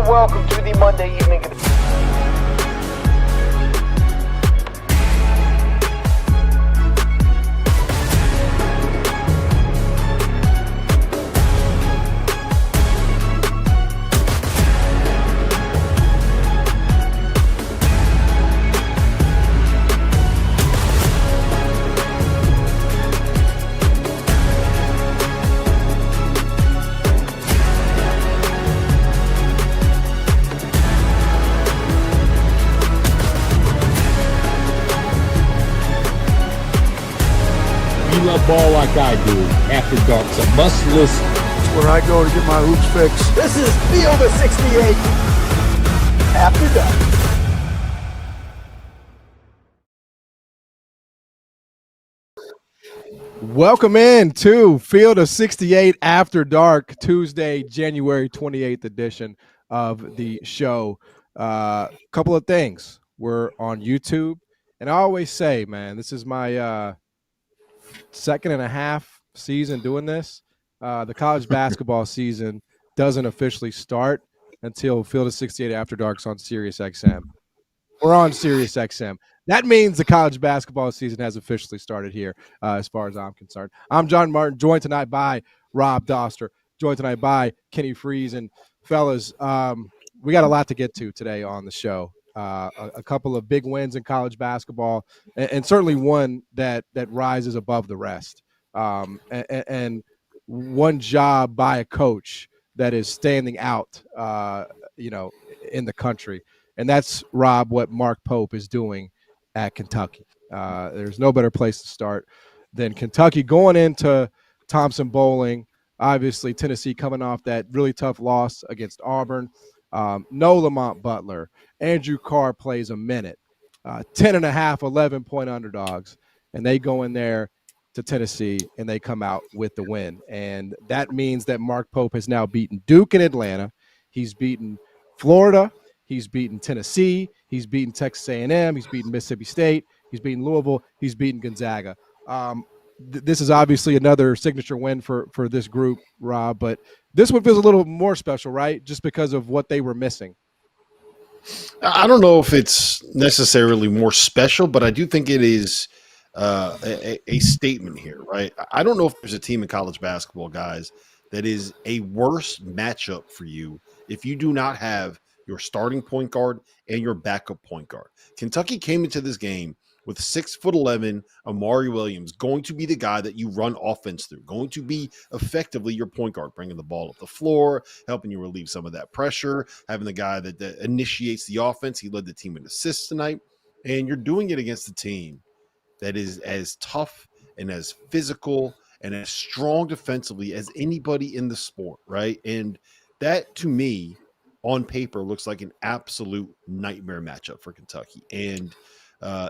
welcome to the Monday evening. Ball like I do after dark. It's a must listen. It's where I go to get my hoops fixed. This is Field of 68 After Dark. Welcome in to Field of 68 After Dark, Tuesday, January 28th edition of the show. Couple of things. We're on YouTube, and I always say, man, this is my second and a half season doing this. The college basketball season doesn't officially start until Field of 68 After Dark's on Sirius XM. We're on Sirius XM. That means the college basketball season has officially started here, as far as I'm concerned. I'm John Martin, joined tonight by Rob Dauster, joined tonight by Kenny Frease. And fellas, we got a lot to get to today on the show. A couple of big wins in college basketball, and certainly one that rises above the rest. And one job by a coach that is standing out, in the country. And that's, Rob, what Mark Pope is doing at Kentucky. There's no better place to start than Kentucky going into Thompson-Boling. Obviously, Tennessee coming off that really tough loss against Auburn. No Lamont Butler. Andrew Carr plays a minute. 10.5, 11-point underdogs. And they go in there to Tennessee, and they come out with the win. And that means that Mark Pope has now beaten Duke in Atlanta. He's beaten Florida. He's beaten Tennessee. He's beaten Texas A&M. He's beaten Mississippi State. He's beaten Louisville. He's beaten Gonzaga. This is obviously another signature win for this group, Rob, but this one feels a little more special, right? Just because of what they were missing. I don't know if it's necessarily more special, but I do think it is a statement here, right? I don't know if there's a team in college basketball, guys, that is a worse matchup for you if you do not have your starting point guard and your backup point guard. Kentucky came into this game with 6'11" Amari Williams, going to be the guy that you run offense through, going to be effectively your point guard, bringing the ball up the floor, helping you relieve some of that pressure, having the guy that initiates the offense. He led the team in assists tonight, and you're doing it against a team that is as tough and as physical and as strong defensively as anybody in the sport, right? And that, to me, on paper, looks like an absolute nightmare matchup for Kentucky. And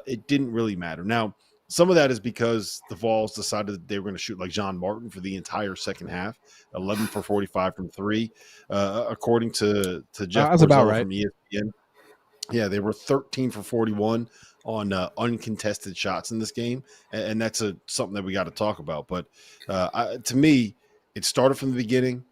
it didn't really matter. Now, some of that is because the Vols decided that they were going to shoot like John Martin for the entire second half, 11 for 45 from three, according to Jeff that's about right. From ESPN. Yeah, they were 13 for 41 on uncontested shots in this game, and that's something that we got to talk about. But to me, it started from the beginning.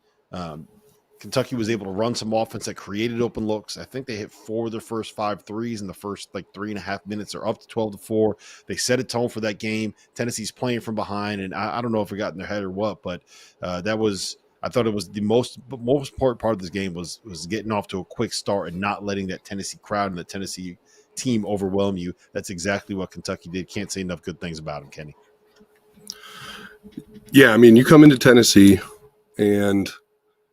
Kentucky was able to run some offense that created open looks. I think they hit 4 of their first 5 threes in the first 3.5 minutes. They're up to 12-4. They set a tone for that game. Tennessee's playing from behind, and I don't know if it got in their head or what, but I thought it was the most important part of this game was getting off to a quick start and not letting that Tennessee crowd and the Tennessee team overwhelm you. That's exactly what Kentucky did. Can't say enough good things about them, Kenny. Yeah, I mean, you come into Tennessee, and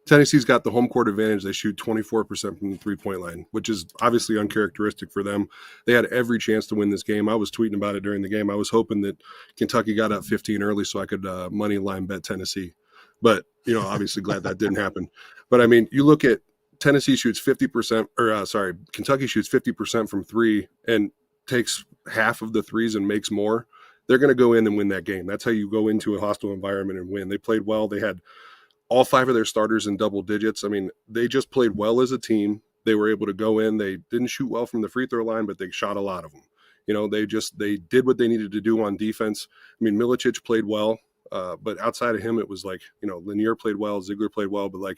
Tennessee's got the home court advantage. They shoot 24% from the three-point line, which is obviously uncharacteristic for them. They had every chance to win this game. I was tweeting about it during the game. I was hoping that Kentucky got up 15 early so I could money line bet Tennessee. But, obviously glad that didn't happen. But, I mean, you look at Kentucky shoots 50% from three and takes half of the threes and makes more. They're going to go in and win that game. That's how you go into a hostile environment and win. They played well. They had all 5 of their starters in double digits. I mean, they just played well as a team. They were able to go in. They didn't shoot well from the free throw line, but they shot a lot of them. They did what they needed to do on defense. I mean, Milicic played well, but outside of him, it was Lanier played well, Ziegler played well, but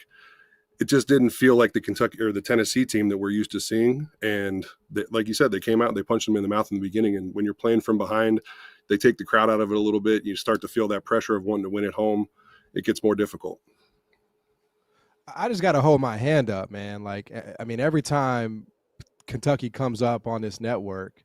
it just didn't feel like the Kentucky or the Tennessee team that we're used to seeing. And like you said, they came out and they punched them in the mouth in the beginning. And when you're playing from behind, they take the crowd out of it a little bit. You start to feel that pressure of wanting to win at home. It gets more difficult. I just got to hold my hand up, man. Like, I mean, every time Kentucky comes up on this network,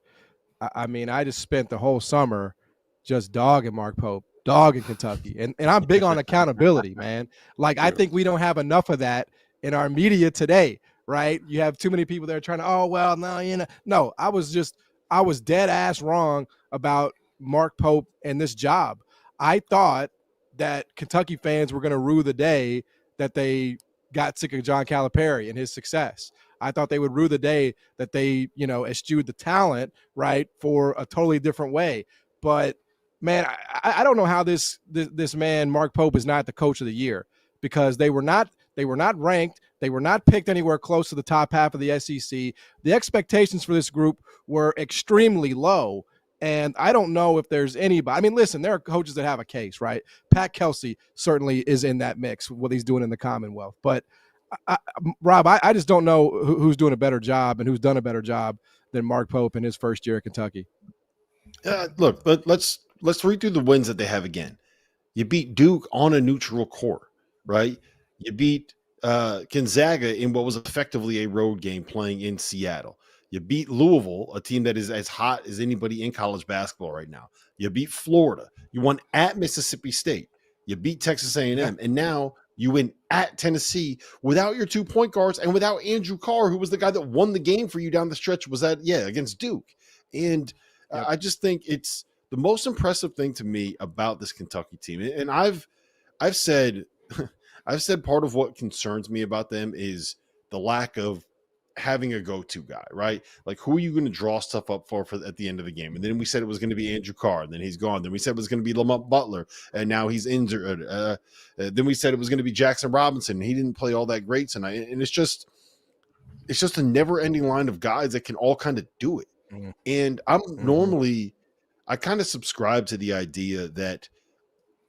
I mean, I just spent the whole summer just dogging Mark Pope, dogging Kentucky. And I'm big on accountability, man. Like, I think we don't have enough of that in our media today, right? You have too many people that are trying to, oh, well, no, you know. No, I was dead ass wrong about Mark Pope and this job. I thought that Kentucky fans were going to rue the day that they got sick of John Calipari and his success. I thought they would rue the day that they, you know, eschewed the talent, right, for a totally different way. But, man, I don't know how this man, Mark Pope, is not the coach of the year, because they were not ranked. They were not picked anywhere close to the top half of the SEC. The expectations for this group were extremely low. And I don't know if there's anybody. I mean, listen, there are coaches that have a case, right? Pat Kelsey certainly is in that mix, what he's doing in the Commonwealth. But, Rob, I just don't know who's doing a better job and who's done a better job than Mark Pope in his first year at Kentucky. Look, let's read through the wins that they have again. You beat Duke on a neutral court, right? You beat Gonzaga in what was effectively a road game playing in Seattle. You beat Louisville, a team that is as hot as anybody in college basketball right now. You beat Florida. You won at Mississippi State. You beat Texas A&M. And now you win at Tennessee without your 2 point guards and without Andrew Carr, who was the guy that won the game for you down the stretch, against Duke. And I just think it's the most impressive thing to me about this Kentucky team. And I've said part of what concerns me about them is the lack of having a go-to guy, right? Like, who are you going to draw stuff up for at the end of the game? And then we said it was going to be Andrew Carr, and then he's gone. Then we said it was going to be Lamont Butler, and now he's injured. Then we said it was going to be Jackson Robinson, and he didn't play all that great tonight. And it's just a never-ending line of guys that can all kind of do it. Mm-hmm. And I kind of subscribe to the idea that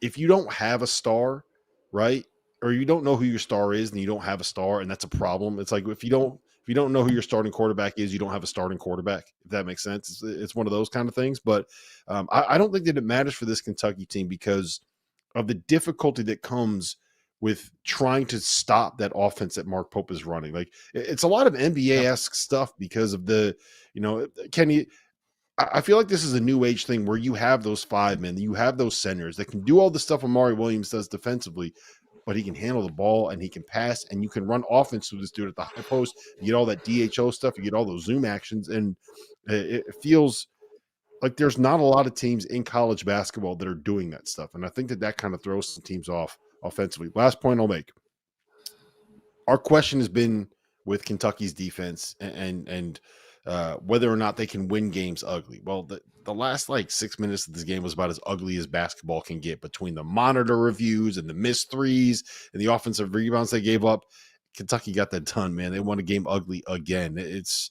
if you don't have a star, right, or you don't know who your star is, and you don't have a star, and that's a problem. It's like if you don't know who your starting quarterback is, you don't have a starting quarterback, if that makes sense. It's one of those kind of things. But I don't think that it matters for this Kentucky team because of the difficulty that comes with trying to stop that offense that Mark Pope is running. Like, it's a lot of NBA-esque stuff because of the, Kenny, I feel like this is a new age thing where you have those 5 men, you have those centers that can do all the stuff Amari Williams does defensively, but he can handle the ball and he can pass, and you can run offense with this dude at the high post. You get all that DHO stuff, you get all those zoom actions, and it feels like there's not a lot of teams in college basketball that are doing that stuff. And I think that kind of throws some teams off offensively. Last point I'll make. Our question has been with Kentucky's defense and whether or not they can win games ugly. Well, the last 6 minutes of this game was about as ugly as basketball can get, between the monitor reviews and the missed threes and the offensive rebounds they gave up. Kentucky got that done, man. They won a game ugly again. It's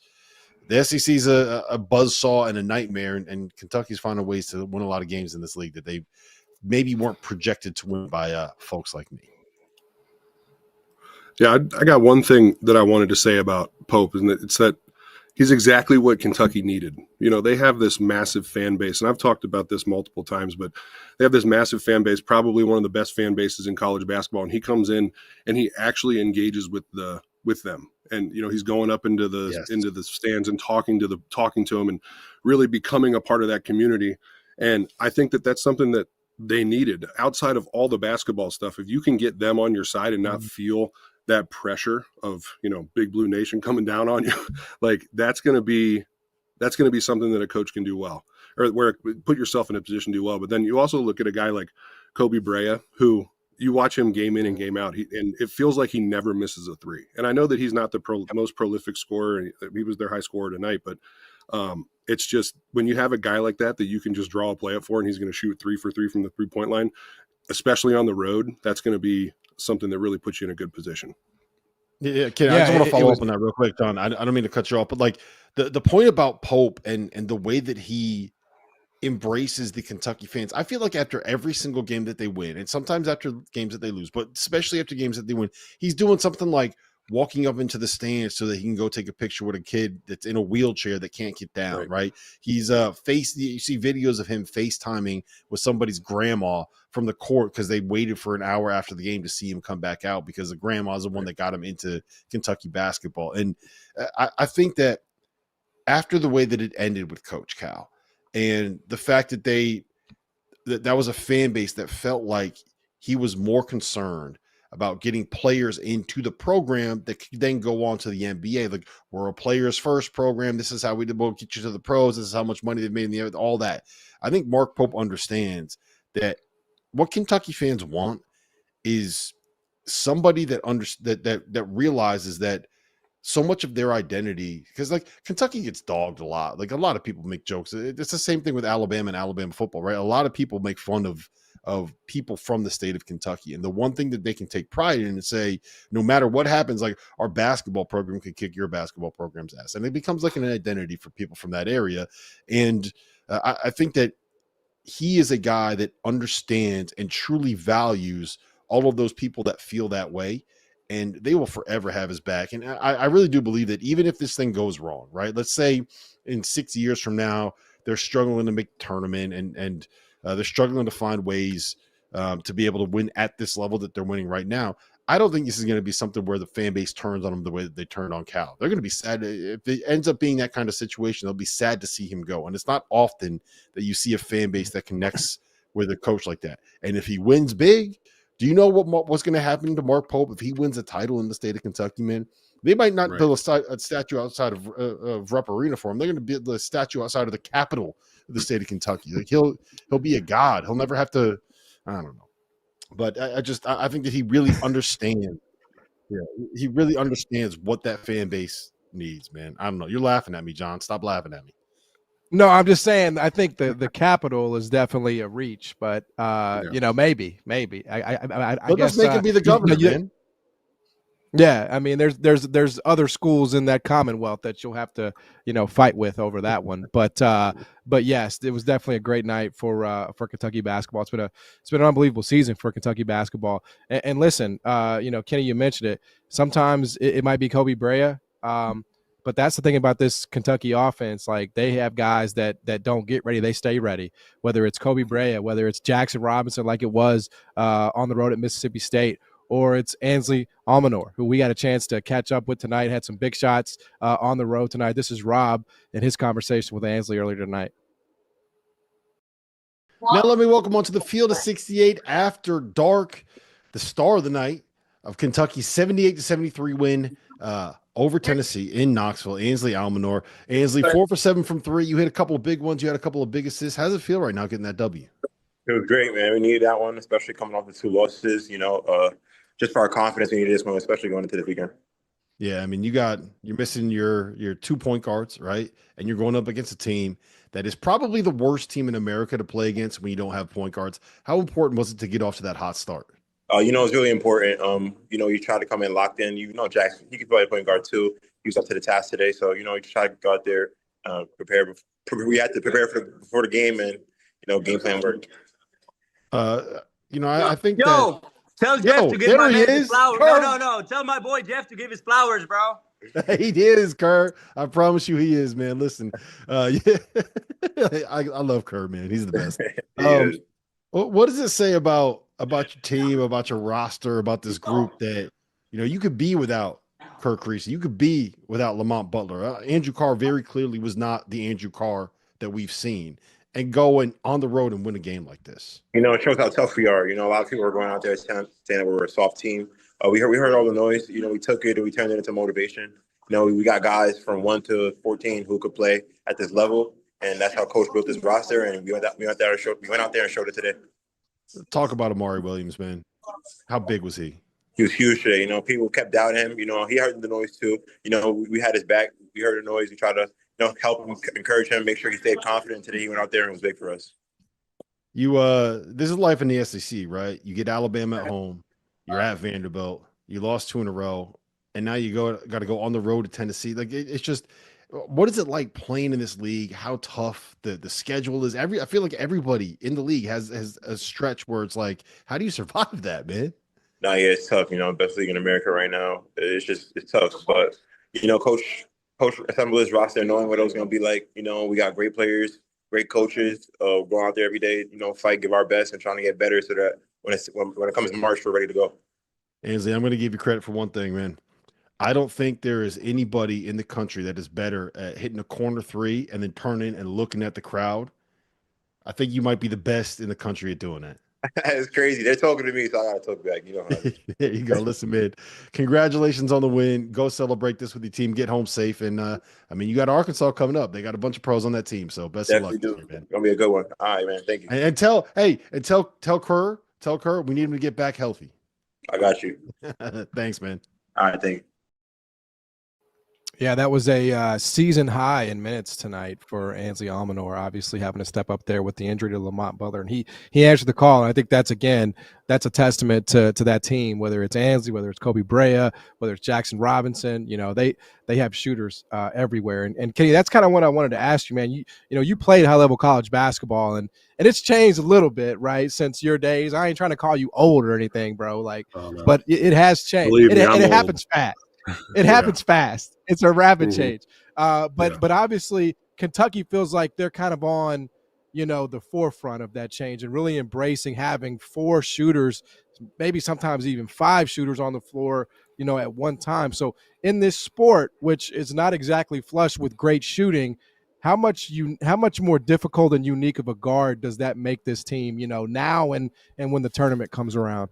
the SEC's a buzzsaw and a nightmare, and Kentucky's finding ways to win a lot of games in this league that they maybe weren't projected to win by folks like me. Yeah, I got one thing that I wanted to say about Pope, and it's that he's exactly what Kentucky needed. They have this massive fan base, and I've talked about this multiple times, but they have this massive fan base, probably one of the best fan bases in college basketball. And he comes in and he actually engages with them. And, he's going up into the stands and talking to them and really becoming a part of that community. And I think that that's something that they needed outside of all the basketball stuff. If you can get them on your side and not feel that pressure of, Big Blue Nation coming down on you, that's going to be something that a coach can do well, or where put yourself in a position to do well. But then you also look at a guy like Kobe Brea, who you watch him game in and game out, and it feels like he never misses a three. And I know that he's not the most prolific scorer, and he was their high scorer tonight, but it's just when you have a guy like that you can just draw a play up for, and he's going to shoot 3 for 3 from the 3-point line, especially on the road, that's going to be something that really puts you in a good position. Yeah, Ken, I just want to follow up on that real quick, Don. I don't mean to cut you off, but the point about Pope and the way that he embraces the Kentucky fans. I feel like after every single game that they win, and sometimes after games that they lose, but especially after games that they win, he's doing something like walking up into the stands so that he can go take a picture with a kid that's in a wheelchair that can't get down, right? He's you see videos of him FaceTiming with somebody's grandma from the court because they waited for an hour after the game to see him come back out because the grandma's the one that got him into Kentucky basketball. And I think that after the way that it ended with Coach Cal and the fact that that was a fan base that felt like he was more concerned about getting players into the program that could then go on to the NBA. Like, we're a players first program. This is how we will get you to the pros. This is how much money they've made in the all that. I think Mark Pope understands that what Kentucky fans want is somebody that realizes that so much of their identity, because like Kentucky gets dogged a lot. Like, a lot of people make jokes. It's the same thing with Alabama and Alabama football, right? A lot of people make fun of people from the state of Kentucky. And the one thing that they can take pride in and say, no matter what happens, like, our basketball program could kick your basketball program's ass. And it becomes like an identity for people from that area. And I think that he is a guy that understands and truly values all of those people that feel that way. And they will forever have his back. And I really do believe that even if this thing goes wrong, right? Let's say in 6 years from now, they're struggling to make the tournament and they're struggling to find ways to be able to win at this level that they're winning right now. I don't think this is going to be something where the fan base turns on them the way that they turned on Cal. They're going to be sad. If it ends up being that kind of situation, they'll be sad to see him go. And it's not often that you see a fan base that connects with a coach like that. And if he wins big, do you know what's going to happen to Mark Pope if he wins a title in the state of Kentucky, man? They might not build a statue outside of Rupp Arena for him. They're going to build a statue outside of the capital of the state of Kentucky. Like, he'll be a god. He'll never have to. I don't know, but I think that he really understands. Yeah, he really understands what that fan base needs, man. I don't know. You're laughing at me, John. Stop laughing at me. No, I'm just saying. I think the capital is definitely a reach, but maybe. I guess just make him be the governor, man. Yeah, I mean, there's other schools in that Commonwealth that you'll have to fight with over that one. But yes, it was definitely a great night for Kentucky basketball. It's been an unbelievable season for Kentucky basketball. And listen, Kenny, you mentioned it. Sometimes it might be Kobe Brea, but that's the thing about this Kentucky offense. Like, they have guys that don't get ready; they stay ready. Whether it's Kobe Brea, whether it's Jackson Robinson, like it was on the road at Mississippi State, or it's Ansley Almonor, who we got a chance to catch up with tonight, had some big shots on the road tonight. This is Rob and his conversation with Ansley earlier tonight. Now let me welcome onto the field of 68 after dark, the star of the night of Kentucky's 78-73 win over Tennessee in Knoxville, Ansley Almonor. Ansley, 4 for 7 from 3. You hit a couple of big ones. You had a couple of big assists. How does it feel right now getting that W? It was great, man. We needed that one, especially coming off the 2 losses, just for our confidence. We needed this one, especially going into the weekend. Yeah, I mean, you're missing your 2 point guards, right? And you're going up against a team that is probably the worst team in America to play against when you don't have point guards. How important was it to get off to that hot start? It's really important. You try to come in locked in. Jackson, he could play point guard too. He was up to the task today. So, you try to go out there, prepare. We had to prepare for the game and, game plan work. I think tell Jeff to give my man his flowers. No. Tell my boy Jeff to give his flowers, bro. He is, Kerr. I promise you he is, man. Listen, I love Kerr, man. He's the best. What does it say about your team, about your roster, about this group that, you could be without Kerr Frease, you could be without Lamont Butler. Andrew Carr very clearly was not the Andrew Carr that we've seen. And going on the road and win a game like this. It shows how tough we are. A lot of people are going out there saying that we're a soft team. We heard all the noise. We took it and we turned it into motivation. We got guys from 1 to 14 who could play at this level, and that's how Coach built this roster. And we went out there and showed it today. Talk about Amari Williams, man. How big was he? He was huge today. People kept doubting him. He heard the noise too. We had his back. We heard the noise. We tried to help him, encourage him, make sure he stayed confident. Today he went out there and was big for us. This is life in the SEC, right? You get Alabama at home, you're at Vanderbilt, you lost 2 in a row, and now you got to go on the road to Tennessee. Like, it's just what is it like playing in this league? How tough the schedule is? I feel like everybody in the league has a stretch where it's like, how do you survive that, man? No, yeah, it's tough. Best league in America right now. It's tough. But Coach assembled his roster knowing what it was going to be like. We got great players, great coaches. Going out there every day, fight, give our best, and trying to get better so that when it comes to March, we're ready to go. Ansley, I'm going to give you credit for one thing, man. I don't think there is anybody in the country that is better at hitting a corner three and then turning and looking at the crowd. I think you might be the best in the country at doing that. It's crazy. They're talking to me, so I got to talk back. How There you go. Listen, man, congratulations on the win. Go celebrate this with your team. Get home safe. And, you got Arkansas coming up. They got a bunch of pros on that team, so best Definitely of luck. do. Year, man. Gonna be a good one. All right, man. Thank you. And tell Kerr, we need him to get back healthy. I got you. Thanks, man. All right, thank you. Yeah, that was a season high in minutes tonight for Ansley Almonor, obviously having to step up there with the injury to Lamont Butler. And he answered the call. And I think that's a testament to that team, whether it's Ansley, whether it's Kobe Brea, whether it's Jackson Robinson. They have shooters everywhere. And Kenny, that's kind of what I wanted to ask you, man. You played high-level college basketball, and it's changed a little bit, right, since your days. I ain't trying to call you old or anything, bro. No. But it has changed. Believe me, it happens fast. It happens fast. It's a rapid change. But obviously Kentucky feels like they're kind of on, the forefront of that change and really embracing having 4 shooters, maybe sometimes even 5 shooters on the floor, at one time. So in this sport, which is not exactly flush with great shooting, how much more difficult and unique of a guard does that make this team, now and when the tournament comes around?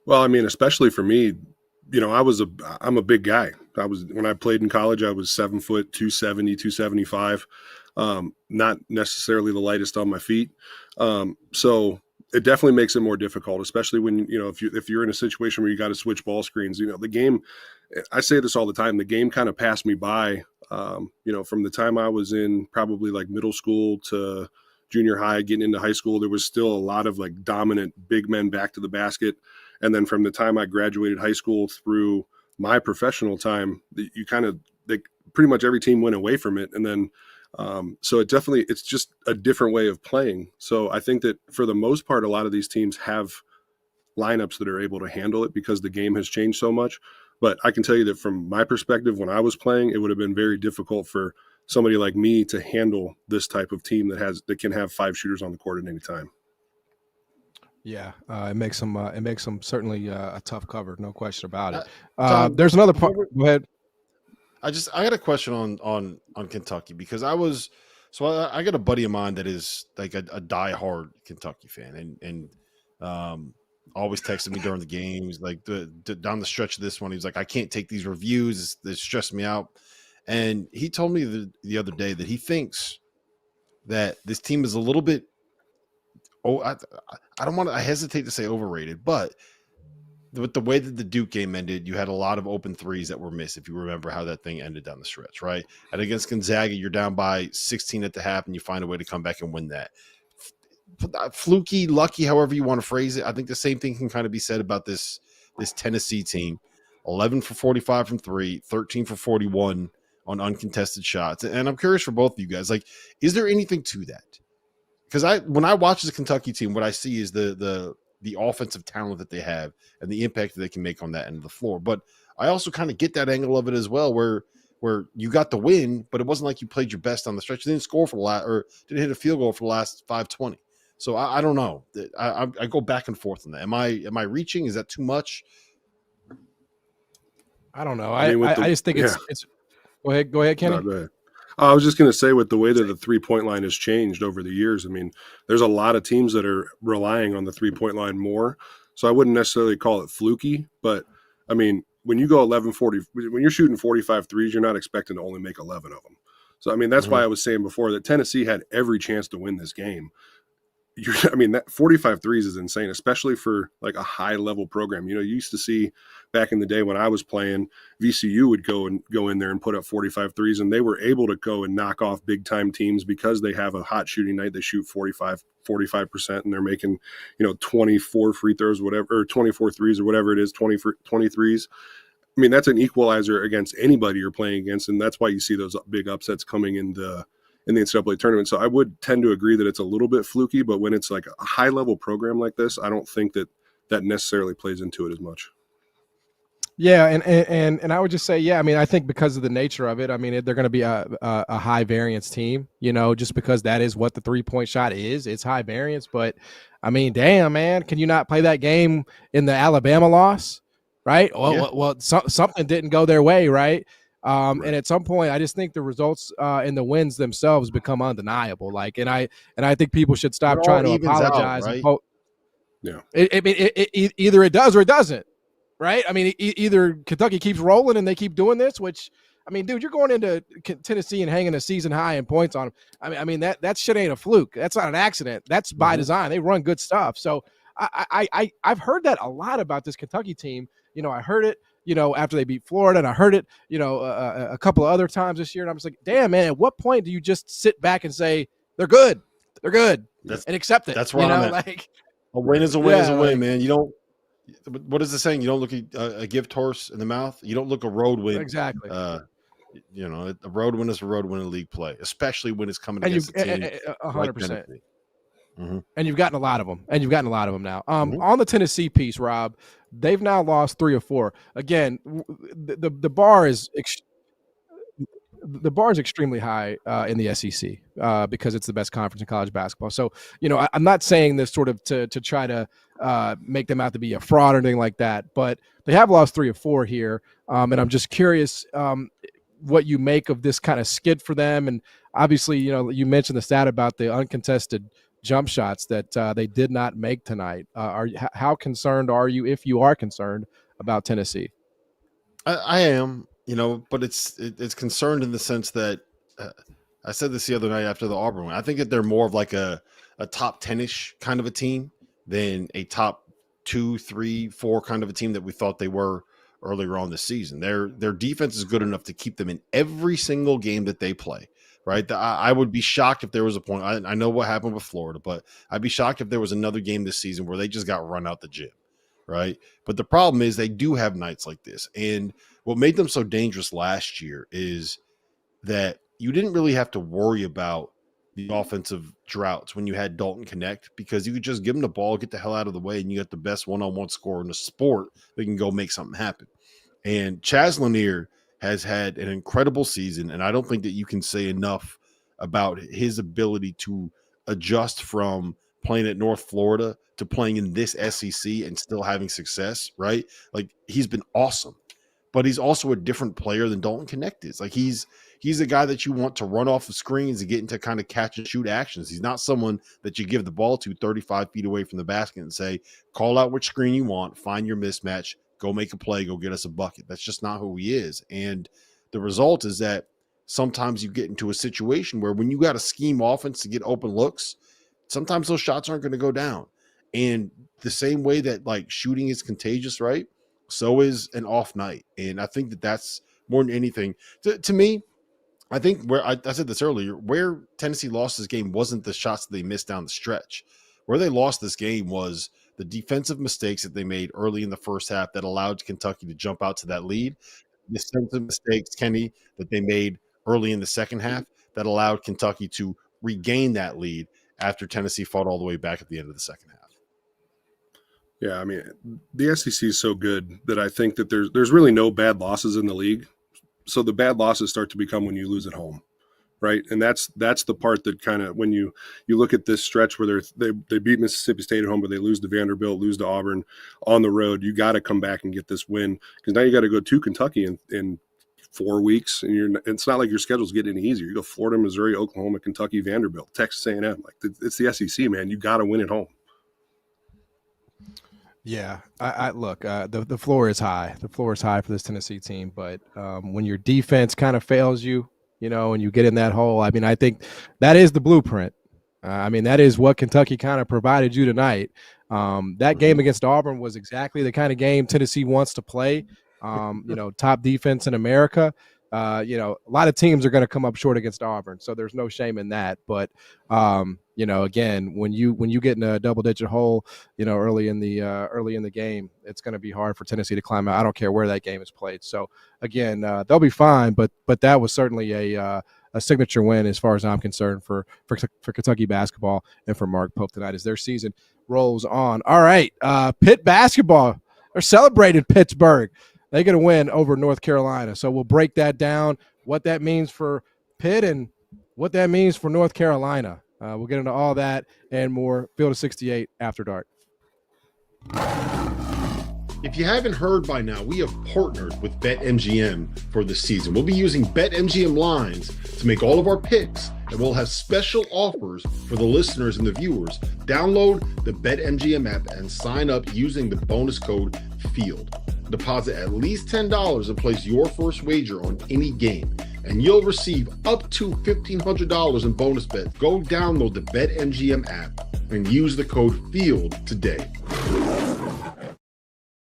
Well, especially for me, I'm a big guy. When I played in college, I was 7 foot, 270, 275. Not necessarily the lightest on my feet. So it definitely makes it more difficult, especially when, if you're in a situation where you got to switch ball screens. The game, I say this all the time, the game kind of passed me by, from the time I was in probably like middle school to junior high, getting into high school, there was still a lot of like dominant big men back to the basket. And then from the time I graduated high school through my professional time, pretty much every team went away from it. And then, so it's just a different way of playing. So I think that for the most part, a lot of these teams have lineups that are able to handle it because the game has changed so much. But I can tell you that from my perspective, when I was playing, it would have been very difficult for somebody like me to handle this type of team that can have 5 shooters on the court at any time. Yeah, it makes them certainly a tough cover, no question about it. Tom, there's another part. Go ahead. I got a question on Kentucky because I got a buddy of mine that is like a diehard Kentucky fan and always texted me during the games, like down the stretch of this one. He was like, I can't take these reviews. It's stressed me out. And he told me the other day that he thinks that this team is a little bit, I hesitate to say overrated, but with the way that the Duke game ended, you had a lot of open threes that were missed. If you remember how that thing ended down the stretch, right? And against Gonzaga, you're down by 16 at the half and you find a way to come back and win that. Fluky, lucky, however you want to phrase it. I think the same thing can kind of be said about this Tennessee team. 11 for 45 from 3, 13 for 41 on uncontested shots. And I'm curious for both of you guys, like, is there anything to that? Because when I watch the Kentucky team, what I see is the offensive talent that they have and the impact that they can make on that end of the floor. But I also kind of get that angle of it as well, where you got the win, but it wasn't like you played your best on the stretch. You didn't score for the last, or didn't hit a field goal for the last 5:20. So I don't know. I go back and forth on that. Am I reaching? Is that too much? I don't know. I just think it's. Go ahead, Kenny. No, go ahead. I was just going to say, with the way that the 3-point line has changed over the years, there's a lot of teams that are relying on the 3-point line more. So I wouldn't necessarily call it fluky, but when you go 11-40, when you're shooting 45 threes, you're not expecting to only make 11 of them. So, that's why I was saying before that Tennessee had every chance to win this game. That 45 threes is insane, especially for like a high level program. You used to see back in the day when I was playing, VCU would go in there and put up 45 threes, and they were able to go and knock off big time teams because they have a hot shooting night. They shoot 45%, and they're making, 24 free throws, whatever, or 24 threes or whatever it is, 20 threes. I mean, that's an equalizer against anybody you're playing against, and that's why you see those big upsets coming in the NCAA tournament. So I would tend to agree that it's a little bit fluky, but when it's like a high level program like this, I don't think that necessarily plays into it as much. Yeah, and I would just say, yeah, I mean, I think because of the nature of it, I mean, they're going to be a high variance team, just because that is what the 3-point shot is. It's high variance, but I mean, damn, man, can you not play that game in the Alabama loss, right? Well, something didn't go their way, right? And at some point, I just think the results and the wins themselves become undeniable. Like, and I think people should stop trying to apologize. Out, right? Either it does or it doesn't. Right. I mean, either Kentucky keeps rolling and they keep doing this, which, I mean, dude, you're going into Tennessee and hanging a season high in points on them. I mean, that shit ain't a fluke. That's not an accident. That's by design. They run good stuff. So I've heard that a lot about this Kentucky team. I heard it, after they beat Florida, and I heard it, a couple of other times this year. And I'm just like, damn, man, at what point do you just sit back and say, they're good, and accept it? That's where I'm at. Like, a win is a win is a win, man. You don't. What is the saying? You don't look a gift horse in the mouth. You don't look a road win. Exactly. A road win is a road win in league play, especially when it's coming against a team 100%. And you've gotten a lot of them. Now. On the Tennessee piece, Rob, they've now lost 3 or 4. Again, the bar is extremely high in the SEC because it's the best conference in college basketball. So, I'm not saying this sort of to try to make them out to be a fraud or anything like that, but they have lost 3 or 4 here. And I'm just curious what you make of this kind of skid for them. And obviously, you mentioned the stat about the uncontested jump shots that they did not make tonight. How concerned are you, if you are concerned, about Tennessee? I am. But it's concerned in the sense that I said this the other night after the Auburn win. I think that they're more of like a top 10-ish kind of a team than a top 2, 3, 4 kind of a team that we thought they were earlier on this season. Their defense is good enough to keep them in every single game that they play. Right. I would be shocked if there was a point. I know what happened with Florida, but I'd be shocked if there was another game this season where they just got run out the gym. Right. But the problem is they do have nights like this. And what made them so dangerous last year is that you didn't really have to worry about the offensive droughts when you had Dalton connect, because you could just give him the ball, get the hell out of the way, and you got the best one-on-one scorer in the sport that can go make something happen. And Chaz Lanier has had an incredible season, and I don't think that you can say enough about his ability to adjust from playing at North Florida to playing in this SEC and still having success, right? Like, he's been awesome. But he's also a different player than Dalton Connect is. Like, he's a guy that you want to run off the screens and get into kind of catch and shoot actions. He's not someone that you give the ball to 35 feet away from the basket and say, call out which screen you want, find your mismatch, go make a play, go get us a bucket. That's just not who he is. And the result is that sometimes you get into a situation where when you got a scheme offense to get open looks, sometimes those shots aren't going to go down. And the same way that, like, shooting is contagious, right? So is an off night. And I think that that's more than anything. To me, I think where I said this earlier, where Tennessee lost this game wasn't the shots that they missed down the stretch. Where they lost this game was the defensive mistakes that they made early in the first half that allowed Kentucky to jump out to that lead. The defensive mistakes, Kenny, that they made early in the second half that allowed Kentucky to regain that lead after Tennessee fought all the way back at the end of the second half. Yeah, I mean, the SEC is so good that I think that there's really no bad losses in the league. So the bad losses start to become when you lose at home, right? And that's the part that kind of, when you look at this stretch where they beat Mississippi State at home, but they lose to Vanderbilt, lose to Auburn on the road, you got to come back and get this win, because now you got to go to Kentucky in 4 weeks, and it's not like your schedule's getting any easier. You go Florida, Missouri, Oklahoma, Kentucky, Vanderbilt, Texas A&M. Like, it's the SEC, man. You got to win at home. Yeah, I look, the floor is high. The floor is high for this Tennessee team, but when your defense kind of fails you, and you get in that hole, I mean, I think that is the blueprint. I mean, that is what Kentucky kind of provided you tonight. That game against Auburn was exactly the kind of game Tennessee wants to play. Top defense in America. A lot of teams are going to come up short against Auburn, so there's no shame in that. But again, when you get in a double-digit hole, early in the game, it's going to be hard for Tennessee to climb out. I don't care where that game is played. So again, they'll be fine. But that was certainly a signature win as far as I'm concerned for Kentucky basketball and for Mark Pope tonight as their season rolls on. All right, Pitt basketball. They're celebrating Pittsburgh. They're going to win over North Carolina. So we'll break that down, what that means for Pitt and what that means for North Carolina. We'll get into all that and more. Field of 68 after dark. If you haven't heard by now, we have partnered with BetMGM for the season. We'll be using BetMGM lines to make all of our picks, and we'll have special offers for the listeners and the viewers. Download the BetMGM app and sign up using the bonus code FIELD. Deposit at least $10 and place your first wager on any game, and you'll receive up to $1,500 in bonus bets. Go download the BetMGM app and use the code FIELD today.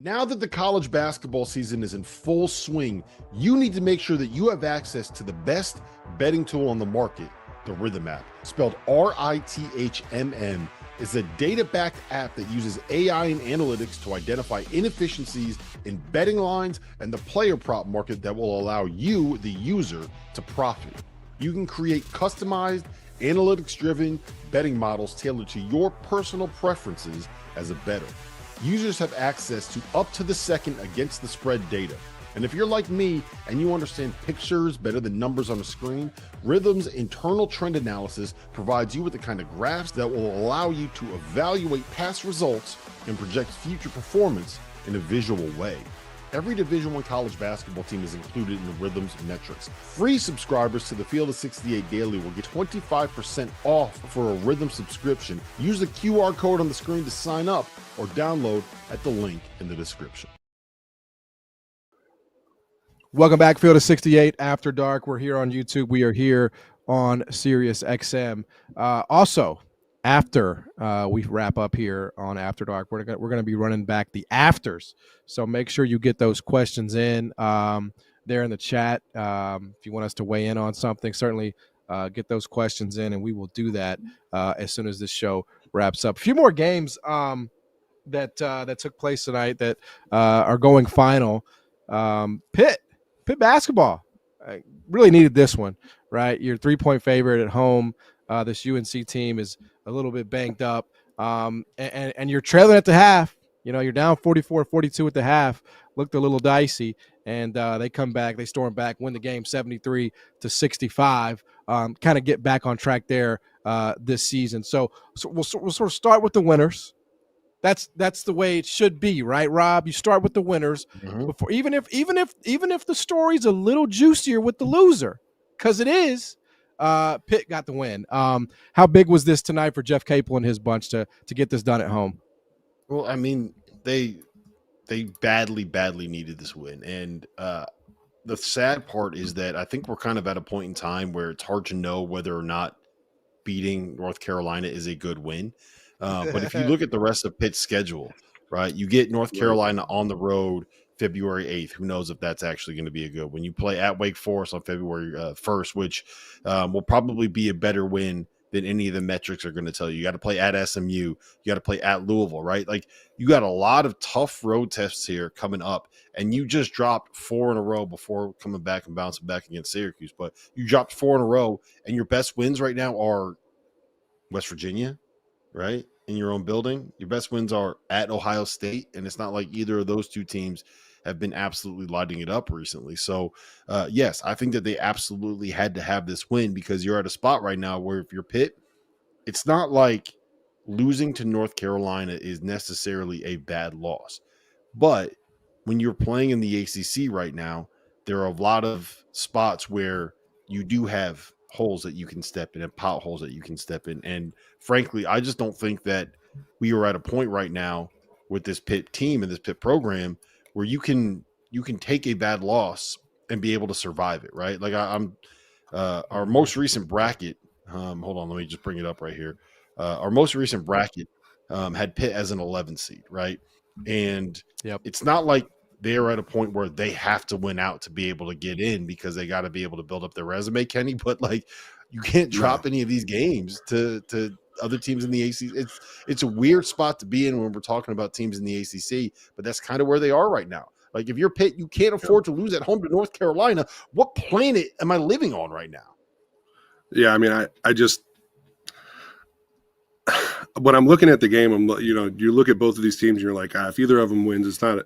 Now that the college basketball season is in full swing, you need to make sure that you have access to the best betting tool on the market, the Rhythm app. Spelled RITHMM, is a data-backed app that uses AI and analytics to identify inefficiencies in betting lines and the player prop market that will allow you, the user, to profit. You can create customized, analytics-driven betting models tailored to your personal preferences as a bettor. Users have access to up-to-the-second against-the-spread data. And if you're like me and you understand pictures better than numbers on a screen, Rhythm's internal trend analysis provides you with the kind of graphs that will allow you to evaluate past results and project future performance in a visual way. Every Division I college basketball team is included in the Rhythm's metrics. Free subscribers to the Field of 68 Daily will get 25% off for a Rhythm subscription. Use the QR code on the screen to sign up or download at the link in the description. Welcome back, Field of 68 After Dark. We're here on YouTube. We are here on Sirius XM. Also, after we wrap up here on After Dark, we're gonna be running back the afters. So make sure you get those questions in there in the chat. If you want us to weigh in on something, certainly get those questions in, and we will do that as soon as this show wraps up. A few more games that took place tonight that are going final. Pitt basketball really needed this one, right? Your 3-point favorite at home. This UNC team is a little bit banged up, and you're trailing at the half. You're down 44-42 at the half. Looked a little dicey, and they come back. They storm back, win the game 73-65. Kind of get back on track there this season. So we'll sort of start with the winners. That's the way it should be, right, Rob? You start with the winners before, even if the story's a little juicier with the loser, because it is. Pitt got the win. How big was this tonight for Jeff Capel and his bunch to get this done at home? Well, I mean, they badly needed this win, and the sad part is that I think we're kind of at a point in time where it's hard to know whether or not beating North Carolina is a good win. But if you look at the rest of Pitt's schedule, right, you get North Carolina on the road February 8th. Who knows if that's actually going to be a good one? You play at Wake Forest on February 1st, which will probably be a better win than any of the metrics are going to tell you. You got to play at SMU. You got to play at Louisville, right? Like, you got a lot of tough road tests here coming up, and you just dropped 4 in a row before coming back and bouncing back against Syracuse. But you dropped 4 in a row, and your best wins right now are West Virginia, right? In your own building. Your best wins are at Ohio State, and it's not like either of those two teams have been absolutely lighting it up recently. So, yes, I think that they absolutely had to have this win, because you're at a spot right now where if you're Pitt, it's not like losing to North Carolina is necessarily a bad loss. But when you're playing in the ACC right now, there are a lot of spots where you do have holes that you can step in and potholes that you can step in. And frankly, I just don't think that we are at a point right now with this Pitt team and this Pitt program where you can take a bad loss and be able to survive it, right? Like our most recent bracket, hold on, let me just bring it up right here. Our most recent bracket had Pitt as an 11 seed, right? And It's not like they're at a point where they have to win out to be able to get in because they got to be able to build up their resume, Kenny. But like, you can't drop any of these games to other teams in the ACC. It's a weird spot to be in when we're talking about teams in the ACC, but that's kind of where they are right now. Like, if you're Pitt, you can't afford to lose at home to North Carolina. What planet am I living on right now? Yeah, I mean, I just when I'm looking at the game, you look at both of these teams and you're like, if either of them wins, it's not,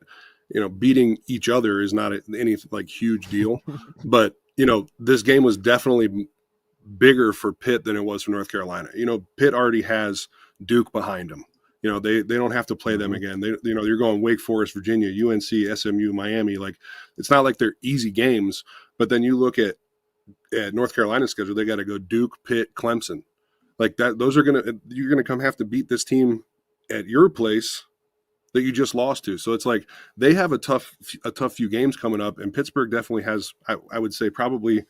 beating each other is not any like huge deal. But, this game was definitely bigger for Pitt than it was for North Carolina. Pitt already has Duke behind them. They don't have to play them again. You're going Wake Forest, Virginia, UNC, SMU, Miami. Like, it's not like they're easy games. But then you look at North Carolina's schedule, they got to go Duke, Pitt, Clemson. Like that, you're gonna have to beat this team at your place that you just lost to. So it's like they have a tough few games coming up, and Pittsburgh definitely has, I would say, probably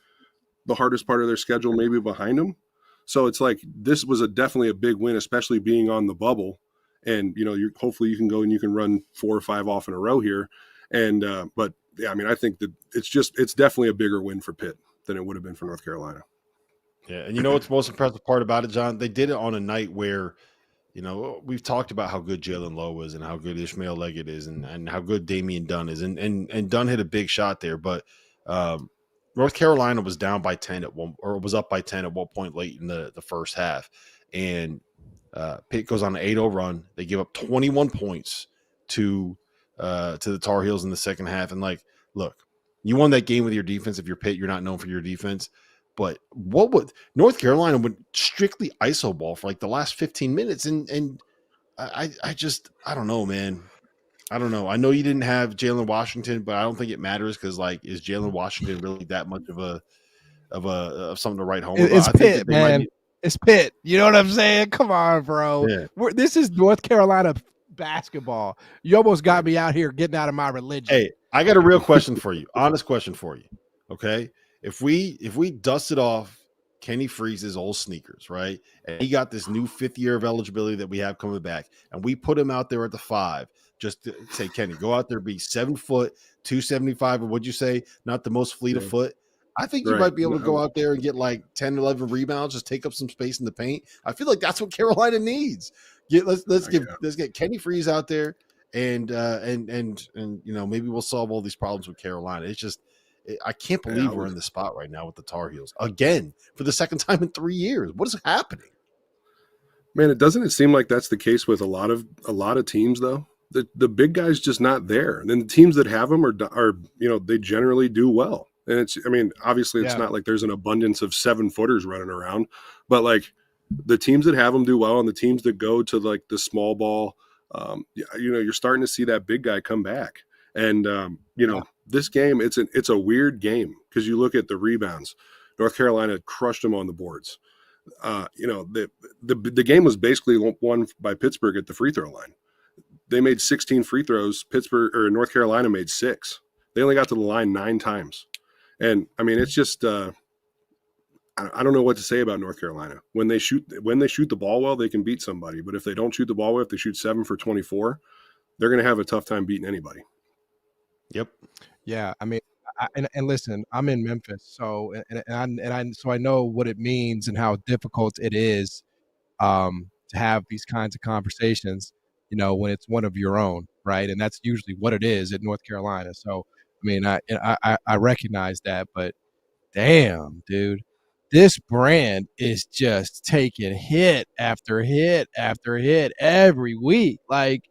the hardest part of their schedule maybe behind them. So it's like this was definitely a big win, especially being on the bubble. And hopefully you can go and you can run 4 or 5 off in a row here. And but yeah, I mean, I think that it's definitely a bigger win for Pitt than it would have been for North Carolina. Yeah, and what's the most impressive part about it, John? They did it on a night where, we've talked about how good Jalen Lowe is and how good Ishmael Leggett is and how good Damian Dunn is. And Dunn hit a big shot there, but North Carolina was down by 10 was up by 10 at one point late in the first half. And Pitt goes on an 8-0 run. They give up 21 points to the Tar Heels in the second half. And like, look, you won that game with your defense. If you're Pitt, you're not known for your defense. But North Carolina would strictly ISO ball for like the last 15 minutes. And I don't know, man. I don't know. I know you didn't have Jalen Washington, but I don't think it matters because like, is Jalen Washington really that much of something to write home about? It's Pitt, man. It's Pitt. You know what I'm saying? Come on, bro. Yeah. This is North Carolina basketball. You almost got me out here getting out of my religion. Hey, I got a real question for you. Honest question for you. Okay. If we dusted off Kenny Freese's old sneakers, right? And he got this new 5th year of eligibility that we have coming back, and we put him out there at the 5, just to say, Kenny, go out there, be 7 foot, 275, or what'd you say? Not the most fleet of foot. I think you might be able to go out there and get like 10, 11 rebounds, just take up some space in the paint. I feel like that's what Carolina needs. Let's get Kenny Frease out there and maybe we'll solve all these problems with Carolina. It's just, I can't believe we're in the spot right now with the Tar Heels again for the second time in 3 years. What is happening? Man, doesn't it seem like that's the case with a lot of teams though? The big guy's just not there. And then the teams that have them are they generally do well. And obviously it's not like there's an abundance of 7-footers running around, but like the teams that have them do well, and the teams that go to like the small ball, you're starting to see that big guy come back. And this game, it's a weird game because you look at the rebounds. North Carolina crushed them on the boards. The game was basically won by Pittsburgh at the free throw line. They made 16 free throws. North Carolina made 6. They only got to the line 9 times. And I mean, it's just I don't know what to say about North Carolina. When they shoot the ball well, they can beat somebody. But if they don't shoot the ball well, if they shoot 7 for 24, they're going to have a tough time beating anybody. Yep. Yeah, I mean, and listen, I'm in Memphis, so I know what it means and how difficult it is to have these kinds of conversations. When it's one of your own, right? And that's usually what it is at North Carolina. So, I mean, I recognize that, but damn, dude, this brand is just taking hit after hit after hit every week. Like,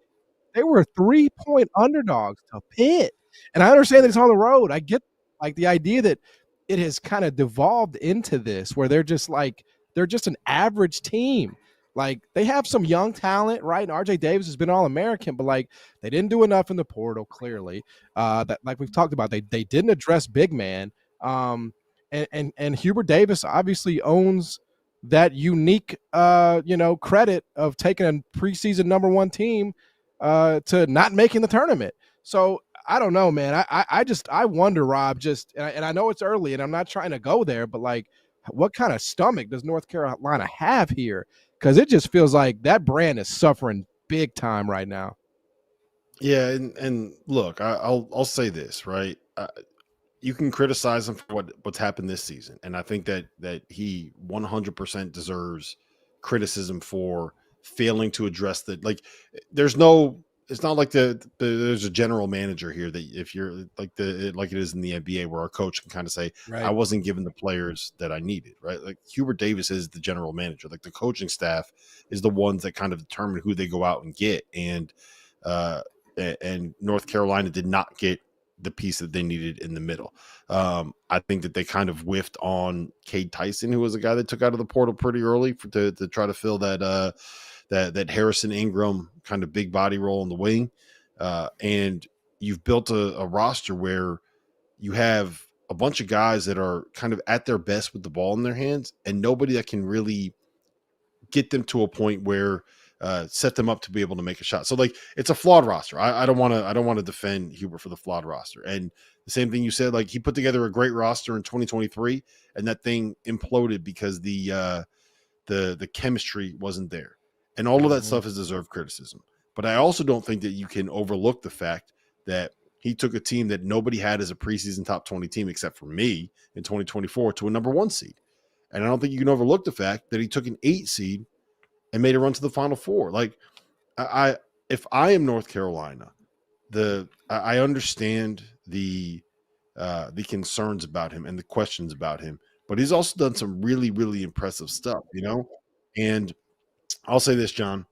they were 3-point underdogs to Pitt. And I understand that it's on the road. I get like the idea that it has kind of devolved into this where they're just an average team. Like, they have some young talent, right? And RJ Davis has been All-American, but like they didn't do enough in the portal, clearly. That, like we've talked about, they didn't address big man. And Hubert Davis obviously owns that unique credit of taking a preseason #1 team to not making the tournament. So I don't know, man. I wonder, Rob, and I know it's early and I'm not trying to go there, but like, what kind of stomach does North Carolina have here? Because it just feels like that brand is suffering big time right now. Yeah, and look, I'll say this, right? You can criticize him for what's happened this season, and I think that he 100% deserves criticism for failing to address the like. There's no, it's not like there's a general manager here that if you're like like it is in the NBA where our coach can kind of say, I Right. wasn't given the players that I needed, right? Like Hubert Davis is the general manager, like the coaching staff is the ones that kind of determine who they go out and get, uh, and North Carolina did not get the piece that they needed in the middle. I think that they kind of whiffed on Cade Tyson, who was a guy that took out of the portal pretty early to try to fill that Harrison Ingram kind of big body role in the wing. And you've built a roster where you have a bunch of guys that are kind of at their best with the ball in their hands and nobody that can really get them to a point where set them up to be able to make a shot. So like it's a flawed roster. I don't want to defend Hubert for the flawed roster. And the same thing you said, like he put together a great roster in 2023 and that thing imploded because the chemistry wasn't there. And all of that stuff has deserved criticism. But I also don't think that you can overlook the fact that he took a team that nobody had as a preseason top 20 team except for me in 2024 to a number 1 seed. And I don't think you can overlook the fact that he took an 8 seed and made a run to the Final Four. Like, if I am North Carolina, I understand the concerns about him and the questions about him, but he's also done some really, really impressive stuff, you know. And I'll say this, John,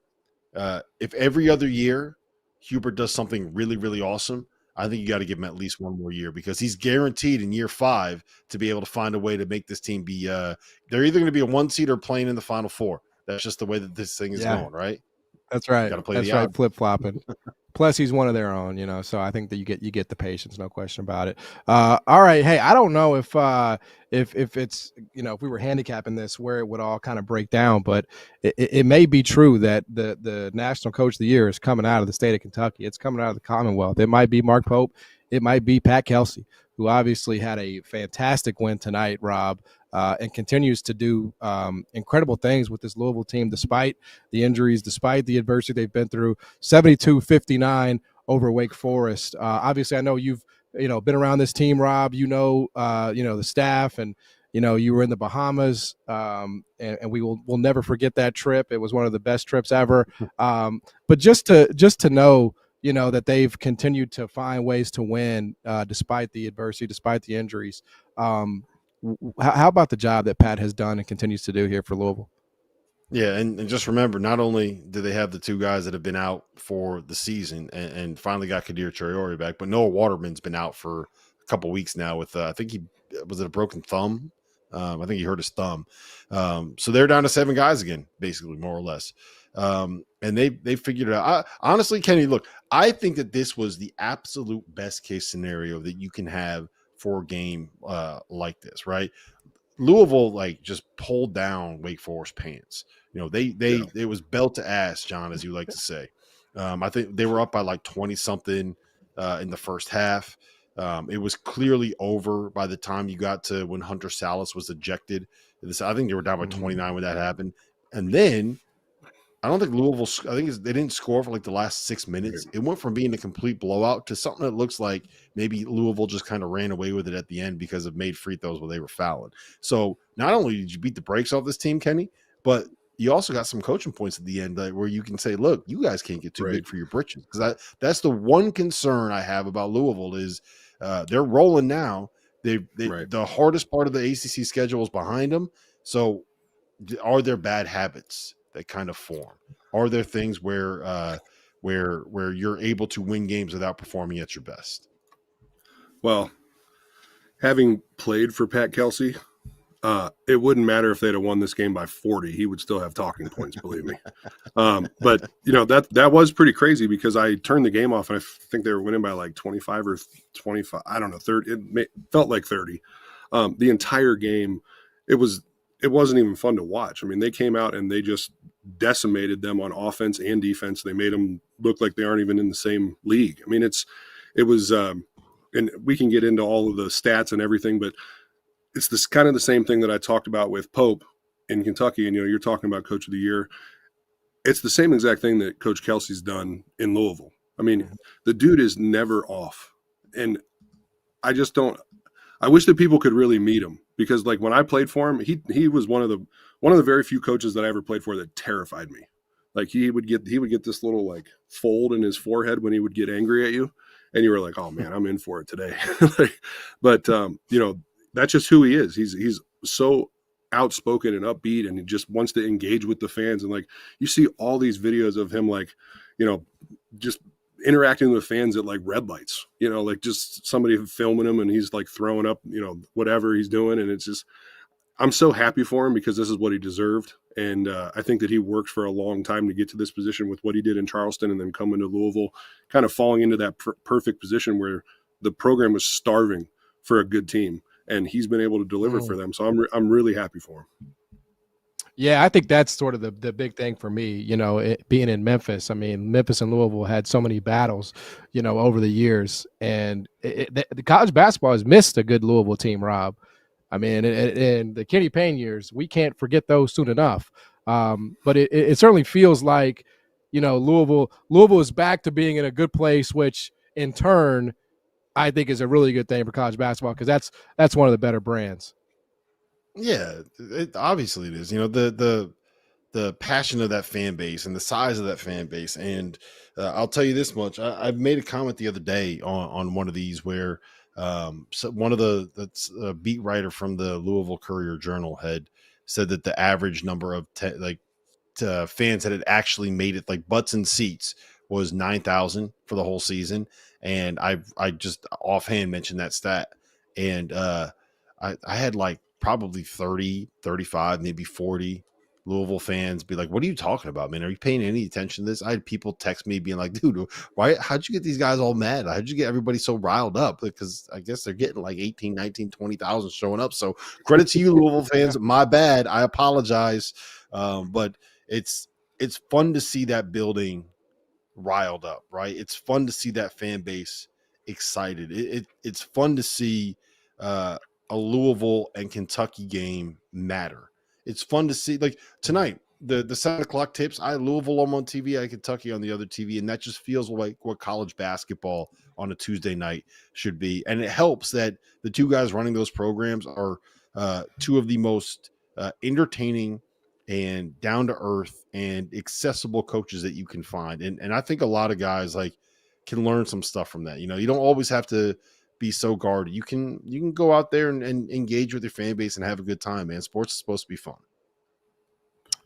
if every other year Hubert does something really, really awesome, I think you got to give him at least one more year because he's guaranteed in year 5 to be able to find a way to make this team be. They're either going to be a 1 seed or playing in the Final Four. That's just the way that this thing is going, right? That's right. Got to play That's the right. odds. Flip flopping. Plus, he's one of their own, you know. So I think that you get the patience, no question about it. All right, hey, I don't know if it's if we were handicapping this where it would all kind of break down, but it may be true that the National Coach of the Year is coming out of the state of Kentucky. It's coming out of the Commonwealth. It might be Mark Pope. It might be Pat Kelsey, who obviously had a fantastic win tonight, Rob. And continues to do incredible things with this Louisville team, despite the injuries, despite the adversity they've been through. 72-59 over Wake Forest. Obviously, I know you've been around this team, Rob. The staff, and you were in the Bahamas, and we'll never forget that trip. It was one of the best trips ever. But just to know, that they've continued to find ways to win despite the adversity, despite the injuries. How about the job that Pat has done and continues to do here for Louisville? Yeah, and just remember, not only do they have the 2 guys that have been out for the season and finally got Kadir Traore back, but Noah Waterman's been out for a couple weeks now with I think he was it a broken thumb. I think he hurt his thumb. So they're down to 7 guys again, basically, more or less. And they figured it out. Honestly, Kenny, look, I think that this was the absolute best case scenario that you can have for a game like this, right? Louisville just pulled down Wake Forest pants. It was belt to ass, John, as you like to say. I think they were up by 20 something in the first half. It was clearly over by the time you got to when Hunter Salas was ejected. I think they were down by 29 when that happened. And then I don't think Louisville. I think they didn't score for the last 6 minutes. It went from being a complete blowout to something that looks like maybe Louisville just kind of ran away with it at the end because of made free throws where they were fouling. So not only did you beat the brakes off this team, Kenny, but you also got some coaching points at the end where you can say, "Look, you guys can't get too big for your britches." Because that's the one concern I have about Louisville is they're rolling now. The hardest part of the ACC schedule is behind them. So are there bad habits that kind of form? Are there things where you're able to win games without performing at your best? Well, having played for Pat Kelsey, it wouldn't matter if they'd have won this game by 40. He would still have talking points, believe me. But that was pretty crazy because I turned the game off and I think they were winning by 25 or 25. I don't know, 30. It felt like 30. The entire game, it wasn't even fun to watch. I mean, they came out and they just decimated them on offense and defense. They made them look like they aren't even in the same league. I mean, it was, and we can get into all of the stats and everything, but it's this kind of the same thing that I talked about with Pope in Kentucky. And, you're talking about Coach of the Year. It's the same exact thing that Coach Kelsey's done in Louisville. I mean, the dude is never off. And I just don't, I wish that people could really meet him, because like when I played for him, he was one of the very few coaches that I ever played for that terrified me. Like he would get this little like fold in his forehead when he would get angry at you, and you were like, oh man, I'm in for it today. But that's just who he is. He's so outspoken and upbeat, and he just wants to engage with the fans. And like you see all these videos of him, like, just interacting with fans at like red lights, like just somebody filming him and he's like throwing up, whatever he's doing. And it's just, I'm so happy for him, because this is what he deserved. And I think that he worked for a long time to get to this position with what he did in Charleston, and then coming to Louisville, kind of falling into that perfect position where the program was starving for a good team, and he's been able to deliver for them. So I'm really happy for him. Yeah, I think that's sort of the big thing for me, being in Memphis. I mean, Memphis and Louisville had so many battles, over the years. And the college basketball has missed a good Louisville team, Rob. I mean, in the Kenny Payne years, we can't forget those soon enough. But it certainly feels like, Louisville is back to being in a good place, which in turn I think is a really good thing for college basketball, because that's one of the better brands. Yeah, obviously it is. The passion of that fan base and the size of that fan base. And I'll tell you this much: I've made a comment the other day on one of these where so one of the beat writer from the Louisville Courier Journal had said that the average number of fans that had actually made it, like butts and seats, was 9,000 for the whole season. And I just offhand mentioned that stat, and I had like probably 30, 35, maybe 40 Louisville fans be like, what are you talking about, man? Are you paying any attention to this? I had people text me being like, dude, how'd you get these guys all mad? How'd you get everybody so riled up? Because I guess they're getting like 18, 19, 20,000 showing up. So credit to you, Louisville fans. My bad. I apologize. But it's fun to see that building riled up, right? It's fun to see that fan base excited. It's fun to see a Louisville and Kentucky game matter. It's fun to see, like tonight, the 7:00 tips. I had Louisville on one TV, I had Kentucky on the other TV, and that just feels like what college basketball on a Tuesday night should be. And it helps that the two guys running those programs are two of the most entertaining and down to earth and accessible coaches that you can find. And I think a lot of guys like can learn some stuff from that. You don't always have to be so guarded. You can go out there and engage with your fan base and have a good time, man. Sports is supposed to be fun.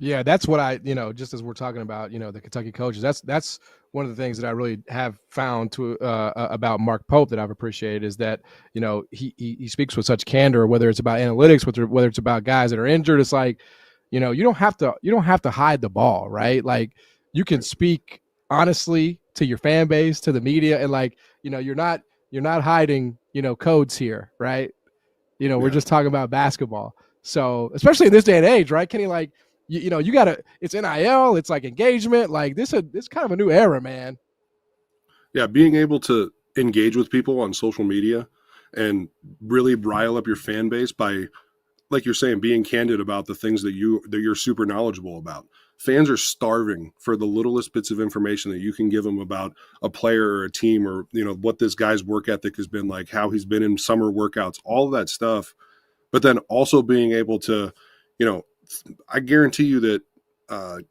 Yeah, that's what I, just as we're talking about, the Kentucky coaches, that's one of the things that I really have found about Mark Pope that I've appreciated, is that, he speaks with such candor, whether it's about analytics, whether it's about guys that are injured. It's like, you don't have to hide the ball, right? Like you can speak honestly to your fan base, to the media, and like, you're not hiding, codes here, right? We're just talking about basketball. So especially in this day and age, right, Kenny, like, you gotta, it's NIL, it's like engagement, like this kind of a new era, man. Yeah, being able to engage with people on social media and really rile up your fan base by, like you're saying, being candid about the things that you're super knowledgeable about. Fans are starving for the littlest bits of information that you can give them about a player or a team, or what this guy's work ethic has been like, how he's been in summer workouts, all of that stuff. But then also being able to, I guarantee you that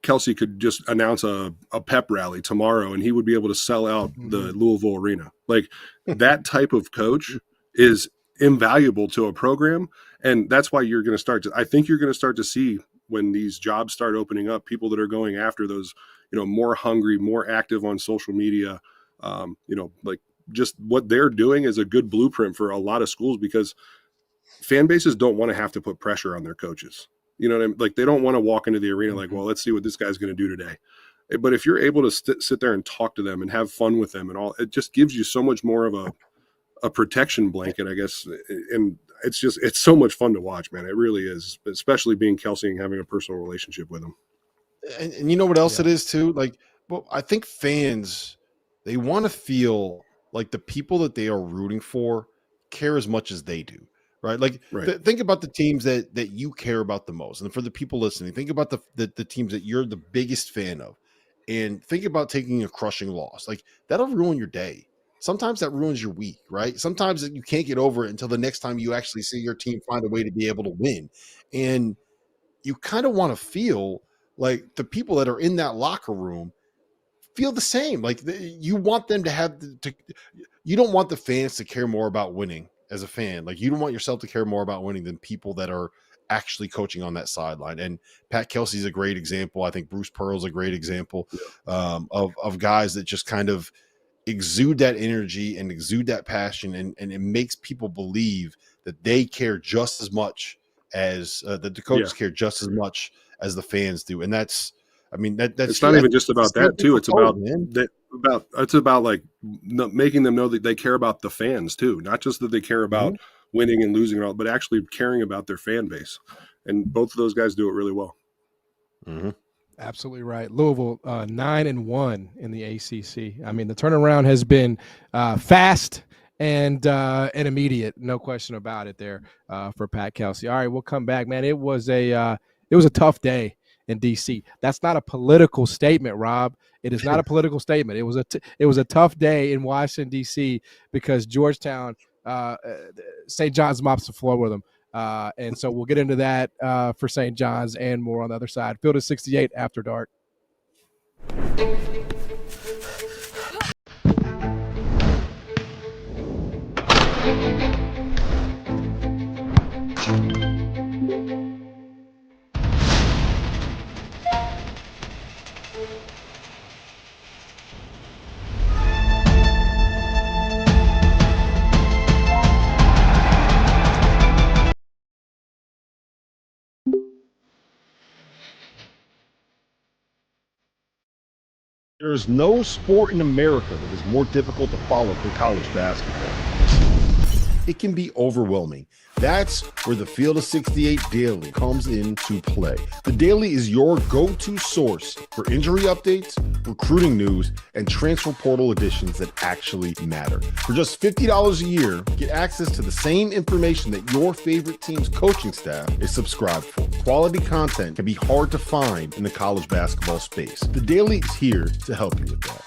Kelsey could just announce a pep rally tomorrow and he would be able to sell out the Louisville arena. Like that type of coach is invaluable to a program. And that's why you're going to I think you're going to start to see, when these jobs start opening up, people that are going after those, more hungry, more active on social media, like just what they're doing is a good blueprint for a lot of schools, because fan bases don't want to have to put pressure on their coaches. You know what I mean? Like they don't want to walk into the arena like, well, let's see what this guy's going to do today. But if you're able to sit there and talk to them and have fun with them and all, it just gives you so much more of a protection blanket, I guess. And it's so much fun to watch, man. It really is, especially being Kelsey and having a personal relationship with him. And you know what else it is too? Like, well, I think fans, they want to feel like the people that they are rooting for care as much as they do, right? Like think about the teams that you care about the most. And for the people listening, think about the teams that you're the biggest fan of. and think about taking a crushing loss. Like, that'll ruin your day. Sometimes that ruins your week, right? Sometimes you can't get over it until the next time you actually see your team find a way to be able to win. And you kind of want to feel like the people that are in that locker room feel the same. Like, you want them to have you don't want the fans to care more about winning as a fan. Like, you don't want yourself to care more about winning than people that are actually coaching on that sideline. And Pat Kelsey's a great example. I think Bruce Pearl's a great example of guys that just kind of exude that energy and exude that passion. And it makes people believe that they care just as much as that the coaches care just as much as the fans do. And that's it's not even just about that too. It's about like making them know that they care about the fans too, not just that they care about winning and losing and all, but actually caring about their fan base. And both of those guys do it really well. Mm-hmm. Absolutely right. Louisville 9-1 in the ACC. I mean, the turnaround has been fast and immediate, no question about it there for Pat Kelsey. All right, we'll come back, man. It was a tough day in DC. That's not a political statement, Rob. It is not a political statement. It was a tough day in Washington DC because Georgetown, St. John's mops the floor with them. And so we'll get into that for St. John's and more on the other side. Field of 68 after dark. There is no sport in America that is more difficult to follow than college basketball. It can be overwhelming. That's where the Field of 68 Daily comes into play. The Daily is your go-to source for injury updates, recruiting news, and transfer portal additions that actually matter. For just $50 a year, get access to the same information that your favorite team's coaching staff is subscribed for. Quality content can be hard to find in the college basketball space. The Daily is here to help you with that.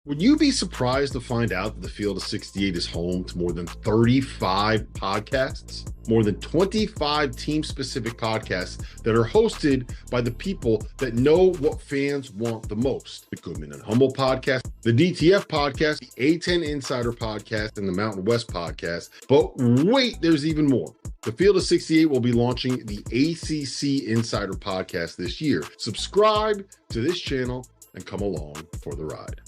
Would you be surprised to find out that the Field of 68 is home to more than 35 podcasts? More than 25 team-specific podcasts that are hosted by the people that know what fans want the most. The Goodman and Humble podcast, the DTF podcast, the A10 Insider podcast, and the Mountain West podcast. But wait, there's even more. The Field of 68 will be launching the ACC Insider podcast this year. Subscribe to this channel and come along for the ride.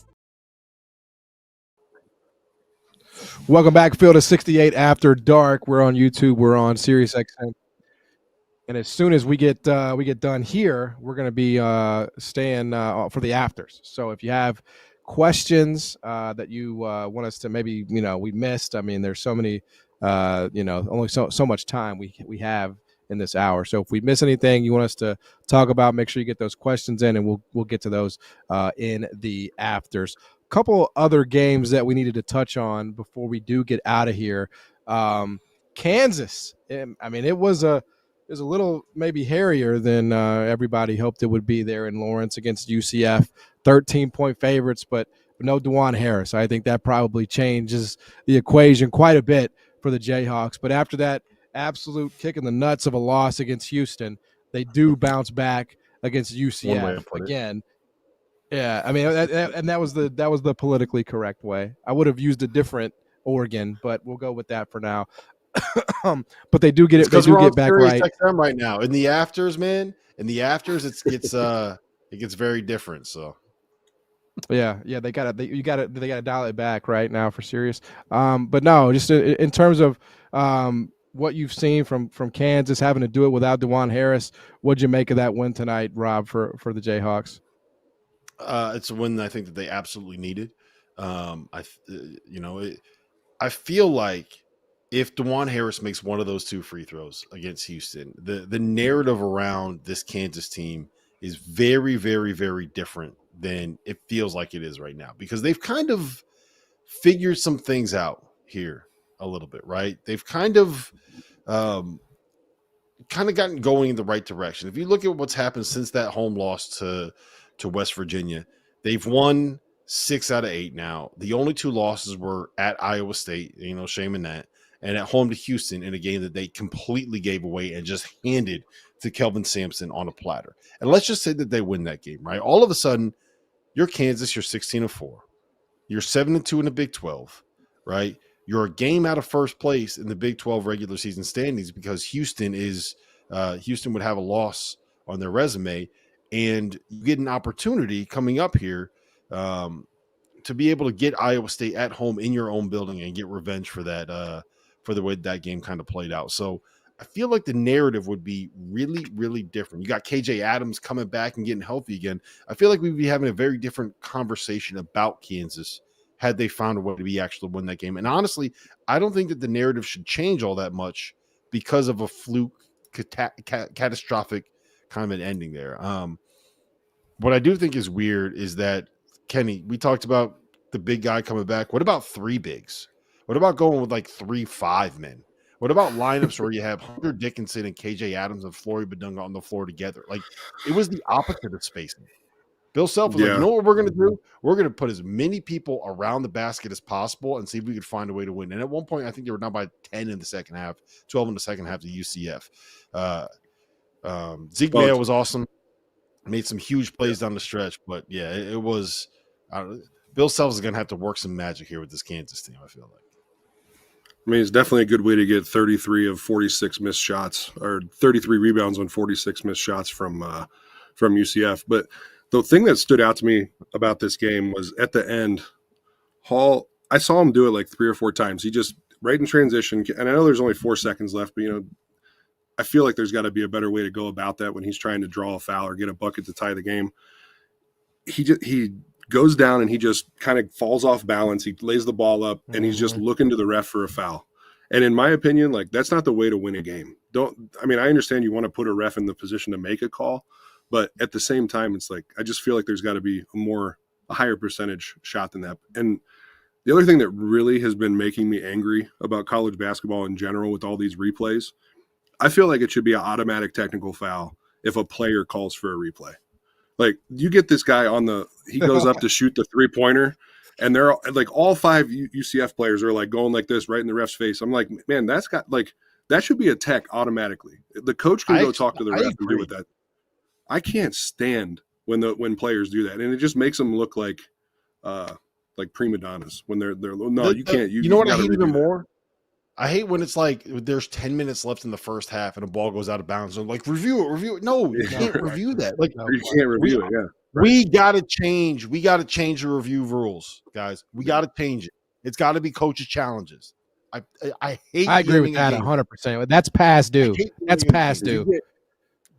Welcome back, Field of 68 after dark. We're on YouTube. We're on SiriusXM. And as soon as we get done here, we're going to be staying for the afters. So if you have questions that you want us to maybe we missed. I mean, there's so many only so much time we have in this hour. So if we miss anything you want us to talk about, make sure you get those questions in, and we'll get to those in the afters. Couple other games that we needed to touch on before we do get out of here. Kansas. I mean, it was a little maybe hairier than everybody hoped it would be there in Lawrence against UCF. 13-point favorites, but no DeJuan Harris. I think that probably changes the equation quite a bit for the Jayhawks. But after that absolute kick in the nuts of a loss against Houston, they do bounce back against UCF again. Yeah, I mean, and that was the politically correct way. I would have used a different Oregon, but we'll go with that for now. But they do get it. They do get back right. Right now in the afters, man. In the afters, it gets very different. So yeah, they got to dial it back right now for serious. But no, just in terms of what you've seen from Kansas having to do it without DeJuan Harris, what'd you make of that win tonight, Rob, for the Jayhawks? It's a win that I think that they absolutely needed. I feel like if DeJuan Harris makes one of those two free throws against Houston, the narrative around this Kansas team is very, very, very different than it feels like it is right now, because they've kind of figured some things out here a little bit, right? They've kind of gotten going in the right direction. If you look at what's happened since that home loss to to West Virginia. They've won 6 out of 8 now. The only 2 losses were at Iowa State, shame in that, and at home to Houston in a game that they completely gave away and just handed to Kelvin Sampson on a platter. And let's just say that they win that game, right? All of a sudden, you're Kansas, you're 16-4. You're 7-2 in the Big 12, right? You're a game out of first place in the Big 12 regular season standings because Houston would have a loss on their resume, and you get an opportunity coming up here to be able to get Iowa State at home in your own building and get revenge for that, for the way that game kind of played out. So I feel like the narrative would be really, really different. You got KJ Adams coming back and getting healthy again. I feel like we'd be having a very different conversation about Kansas had they found a way to actually win that game. And honestly, I don't think that the narrative should change all that much because of a fluke, catastrophic kind of an ending there. What I do think is weird is that, Kenny, we talked about the big guy coming back. What about 3 bigs? What about going with like 3 5 men? What about lineups where you have Hunter Dickinson and KJ Adams and Flory Badunga on the floor together? Like, it was the opposite of spacing. Bill Self was like, you know what we're going to do? We're going to put as many people around the basket as possible and see if we could find a way to win. And at one point, I think they were down by 10 in the second half, 12 in the second half to UCF. Zeke Mayo was awesome. Made some huge plays down the stretch. But, yeah, it was Bill Self is going to have to work some magic here with this Kansas team, I feel like. I mean, it's definitely a good way to get 33 of 46 missed shots, or 33 rebounds on 46 missed shots from UCF. But the thing that stood out to me about this game was at the end, Hall, I saw him do it like 3 or 4 times. He just, right in transition, and I know there's only 4 seconds left, but, I feel like there's got to be a better way to go about that when he's trying to draw a foul or get a bucket to tie the game. He goes down and he just kind of falls off balance. He lays the ball up and he's just looking to the ref for a foul. And in my opinion, like, that's not the way to win a game. I understand you want to put a ref in the position to make a call, but at the same time, it's like, I just feel like there's got to be a higher percentage shot than that. And the other thing that really has been making me angry about college basketball in general with all these replays, I feel like it should be an automatic technical foul if a player calls for a replay. Like, you get this guy he goes up to shoot the 3-pointer, and they're like, all 5 UCF players are like going like this right in the ref's face. I'm like, man, that should be a tech automatically. The coach can go talk to the ref and do with that. I can't stand when players do that, and it just makes them look like prima donnas when they're you can't. You know what I hate even more? I hate when it's like there's 10 minutes left in the first half and a ball goes out of bounds. I'm like, review it. No, you can't review that. Like, you can't review it. Yeah, we got to change. We got to change the review rules, guys. We got to change it. It's got to be coaches' challenges. I hate. I agree with that 100%. That's past due. That's past due.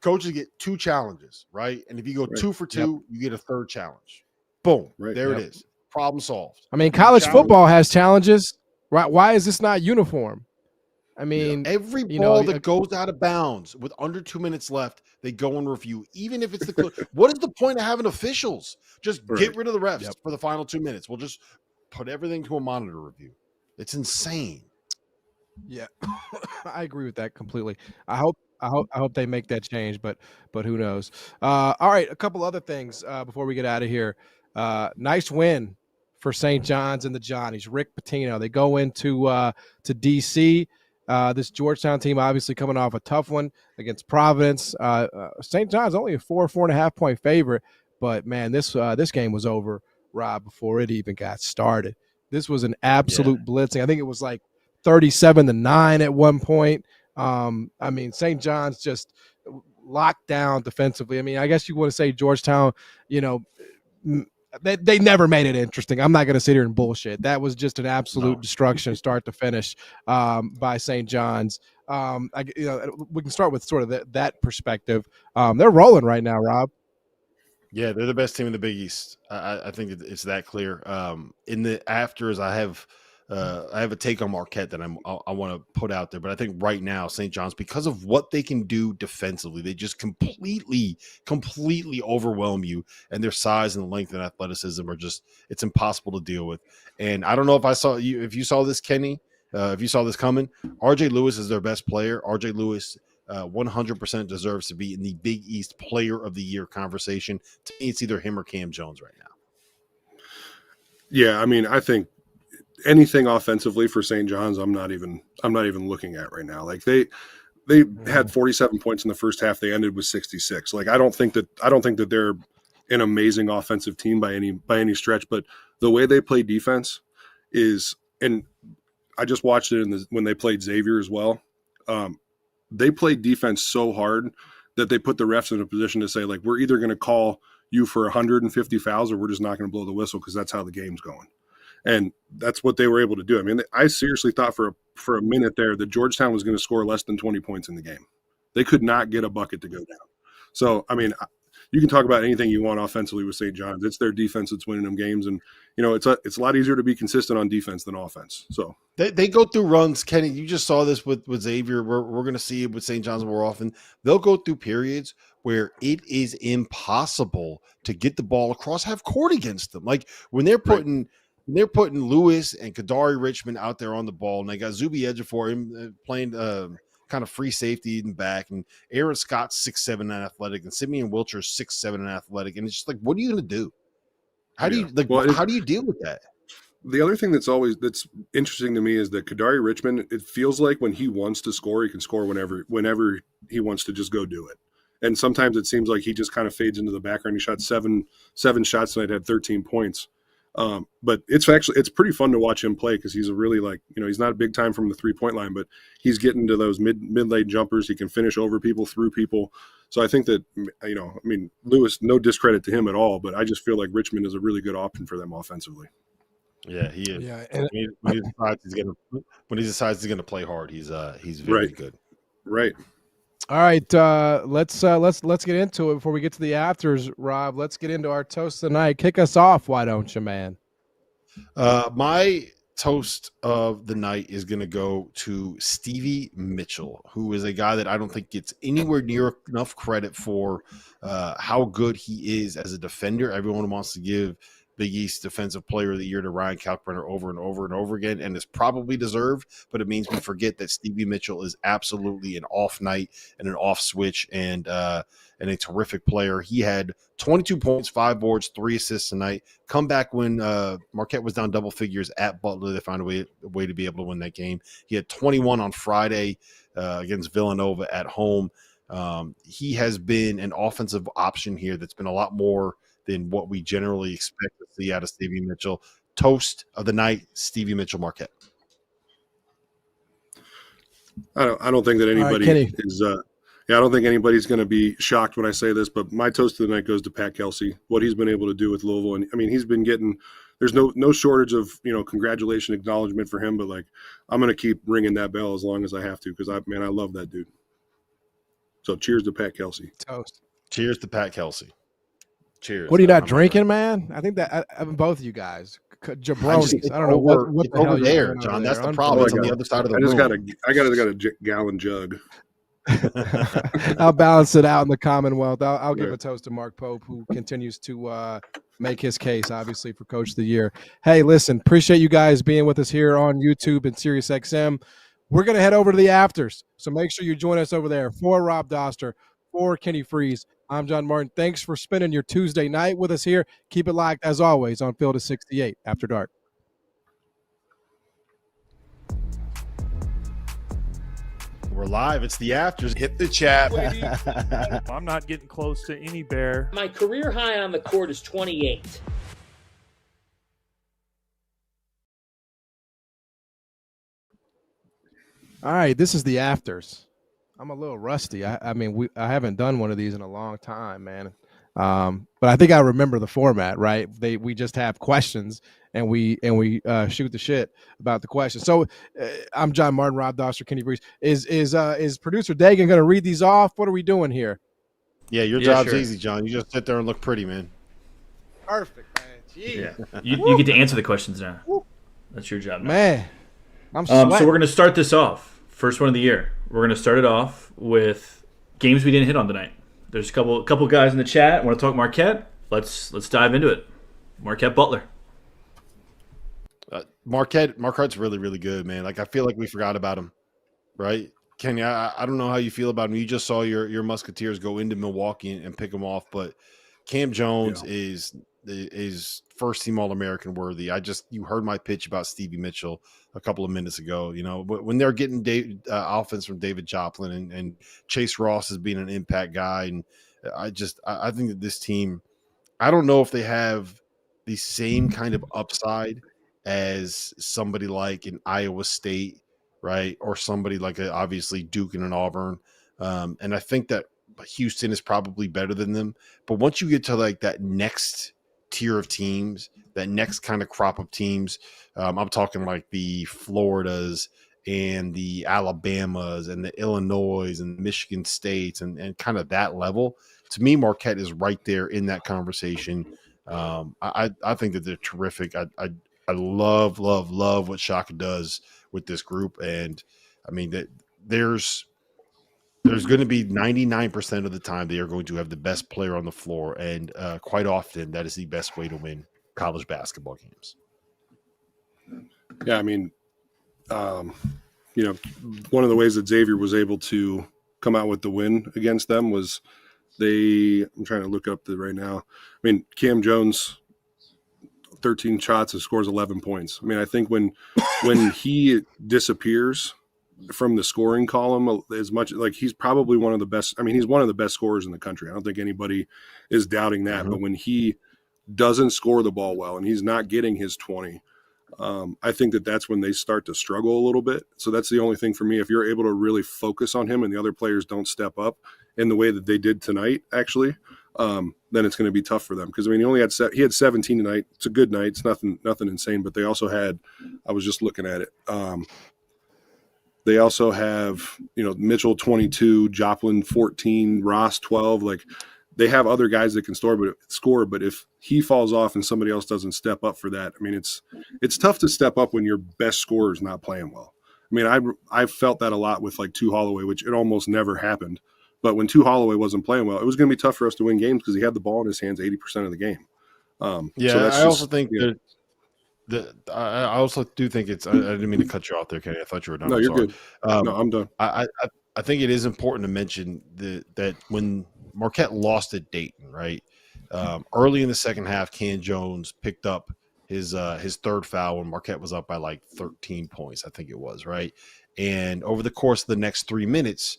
Coaches get 2 challenges, right? And if you go 2 for 2, you get a 3rd challenge. Boom. Right. There it is. Problem solved. I mean, college football has challenges. Right? Why is this not uniform? I mean, every ball that goes out of bounds with under 2 minutes left, they go and review, even if it's what is the point of having officials? Just get rid of the refs for the final 2 minutes. We'll just put everything to a monitor review. It's insane. Yeah, I agree with that completely. I hope they make that change, but who knows? All right, a couple other things before we get out of here. Nice win for St. John's and the Johnnies. Rick Pitino. They go into to DC. This Georgetown team obviously coming off a tough one against Providence. St. John's only a 4.5 point favorite, but man, this game was over, Rob, before it even got started. This was an absolute blitzing. I think it was like 37-9 at one point. I mean, St. John's just locked down defensively. I mean, I guess you want to say Georgetown, they never made it interesting. I'm not going to sit here and bullshit. That was just an absolute destruction, start to finish, by St. John's. We can start with sort of that perspective. They're rolling right now, Rob. Yeah, they're the best team in the Big East. I think it's that clear. In the afters, I have a take on Marquette that I want to put out there, but I think right now St. John's, because of what they can do defensively, they just completely overwhelm you, and their size and length and athleticism are it's impossible to deal with. And I don't know if you saw this, Kenny, if you saw this coming. RJ Lewis is their best player. RJ Lewis 100% deserves to be in the Big East Player of the Year conversation. To me, it's either him or Cam Jones right now. Yeah, I mean, I think anything offensively for St. John's, I'm not even looking at right now. Like they had 47 points in the first half. They ended with 66. Like I don't think that they're an amazing offensive team by any stretch, but the way they play defense is, and I just watched it when they played Xavier as well. They played defense so hard that they put the refs in a position to say, like, we're either going to call you for 150 fouls or we're just not going to blow the whistle because that's how the game's going. And that's what they were able to do. I mean, I seriously thought for a minute there that Georgetown was going to score less than 20 points in the game. They could not get a bucket to go down. So, I mean, you can talk about anything you want offensively with St. John's. It's their defense that's winning them games. And, you know, it's a lot easier to be consistent on defense than offense. So they go through runs. Kenny, you just saw this with Xavier. We're going to see it with St. John's more often. They'll go through periods where it is impossible to get the ball across half court against them. Like when they're putting Lewis and Kadari Richmond out there on the ball, and they got Zuby Ejiofor him playing kind of free safety in the back, and Aaron Scott's 6'7" and athletic, and Simeon Wilcher's 6'7" and athletic, and it's just like, what are you going to do? How do you deal with that? The other thing that's interesting to me is that Kadari Richmond, it feels like when he wants to score, he can score whenever he wants to just go do it. And sometimes it seems like he just kind of fades into the background. He shot seven shots tonight, had 13 points. But it's pretty fun to watch him play because he's a really, like, you know, he's not big time from the 3-point line, but he's getting to those mid-lane jumpers. He can finish over people, through people. So I think that, you know, I mean, Lewis, no discredit to him at all, but I just feel like Richmond is a really good option for them offensively. Yeah, he is. Yeah, and when he decides he's gonna play hard, he's very good. Right. all right, let's get into it before we get to the afters, Rob. Let's get into our toast of the night. Kick us off, why don't you, man? My toast of the night is going to go to Stevie Mitchell, who is a guy that I don't think gets anywhere near enough credit for how good he is as a defender. Everyone wants to give Big East Defensive Player of the Year to Ryan Kalkbrenner over and over and over again, and it's probably deserved, but it means we forget that Stevie Mitchell is absolutely an off night and an off switch and a terrific player. He had 22 points, 5 boards, 3 assists tonight. Come back when Marquette was down double figures at Butler. They found a way to be able to win that game. He had 21 on Friday against Villanova at home. He has been an offensive option here that's been a lot more than what we generally expect to see out of Stevie Mitchell. Toast of the night, Stevie Mitchell Marquette. I don't think that anybody is I don't think anybody's going to be shocked when I say this, but my toast of the night goes to Pat Kelsey, what he's been able to do with Louisville. And I mean, he's been getting, there's no shortage of, you know, congratulation, acknowledgement for him, but like, I'm going to keep ringing that bell as long as I have to, because I love that dude. So cheers to Pat Kelsey. Toast. Cheers to Pat Kelsey. Cheers. What are you not drinking, man? I think that both of you guys, jabronis. I don't know what the hell there, John. That's the problem. It's on the other side of the room. I got a gallon jug. I'll balance it out in the Commonwealth. I'll give a toast to Mark Pope, who continues to make his case, obviously, for Coach of the Year. Hey, listen, appreciate you guys being with us here on YouTube and SiriusXM. We're going to head over to the afters, so make sure you join us over there. For Rob Dauster, for Kenny Frease, I'm John Martin. Thanks for spending your Tuesday night with us here. Keep it locked, as always, on Field of 68 After Dark. We're live. It's the afters. Hit the chat. I'm not getting close to any bear. My career high on the court is 28. All right, this is the afters. I'm a little rusty. I haven't done one of these in a long time, man. But I think I remember the format, right? We just have questions and we shoot the shit about the questions. So I'm John Martin, Rob Dauster, Kenny Frease. Is producer Dagan going to read these off? What are we doing here? Yeah, your job's easy, John. You just sit there and look pretty, man. Perfect, man. Jeez. Yeah. You get to answer the questions now. That's your job now. Man, I'm so we're going to start this off. First one of the year. We're going to start it off with games we didn't hit on tonight. There's a couple guys in the chat want to talk Marquette. Let's dive into it. Marquette Butler. Marquette's really, really good, man. Like, I feel like we forgot about him, right? Kenny, I don't know how you feel about him. You just saw your Musketeers go into Milwaukee and pick him off, but Cam Jones is first team All-American worthy. You heard my pitch about Stevie Mitchell a couple of minutes ago. You know, when they're getting offense from David Joplin and Chase Ross as being an impact guy, and I think that this team, I don't know if they have the same kind of upside as somebody like an Iowa State, right? Or somebody like obviously Duke and an Auburn. And I think that Houston is probably better than them. But once you get to like that next tier of teams, that next kind of crop of teams, I'm talking like the Floridas and the Alabamas and the Illinois and Michigan States and kind of that level. To me, Marquette is right there in that conversation. I think that they're terrific. I love what Shaka does with this group. And I mean that there's going to be 99% of the time they are going to have the best player on the floor. And quite often that is the best way to win college basketball games. Yeah. I mean, you know, one of the ways that Xavier was able to come out with the win against them was I'm trying to look up right now. I mean, Cam Jones, 13 shots and scores 11 points. I mean, I think when he disappears from the scoring column as much, like he's probably one of the best. I mean, he's one of the best scorers in the country. I don't think anybody is doubting that. But when he doesn't score the ball well and he's not getting his 20, I think that's when they start to struggle a little bit. So that's the only thing for me. If you're able to really focus on him and the other players don't step up in the way that they did tonight, actually, then it's going to be tough for them. Because I mean, he had 17 tonight. It's a good night. It's nothing insane. But they also had, I was just looking at it. They also have, you know, Mitchell 22, Joplin 14, Ross 12. Like they have other guys that can score. But if he falls off and somebody else doesn't step up for that, I mean, it's tough to step up when your best scorer is not playing well. I mean, I felt that a lot with like Tu Holloway, which it almost never happened. But when Tu Holloway wasn't playing well, it was going to be tough for us to win games because he had the ball in his hands 80% of the game. I also think I also do think it's. I didn't mean to cut you off there, Kenny. I thought you were done. No, you're good. No, I'm done. I think it is important to mention that when Marquette lost at Dayton, right? Early in the second half, Cam Jones picked up his third foul when Marquette was up by like 13 points, I think it was, right? And over the course of the next 3 minutes,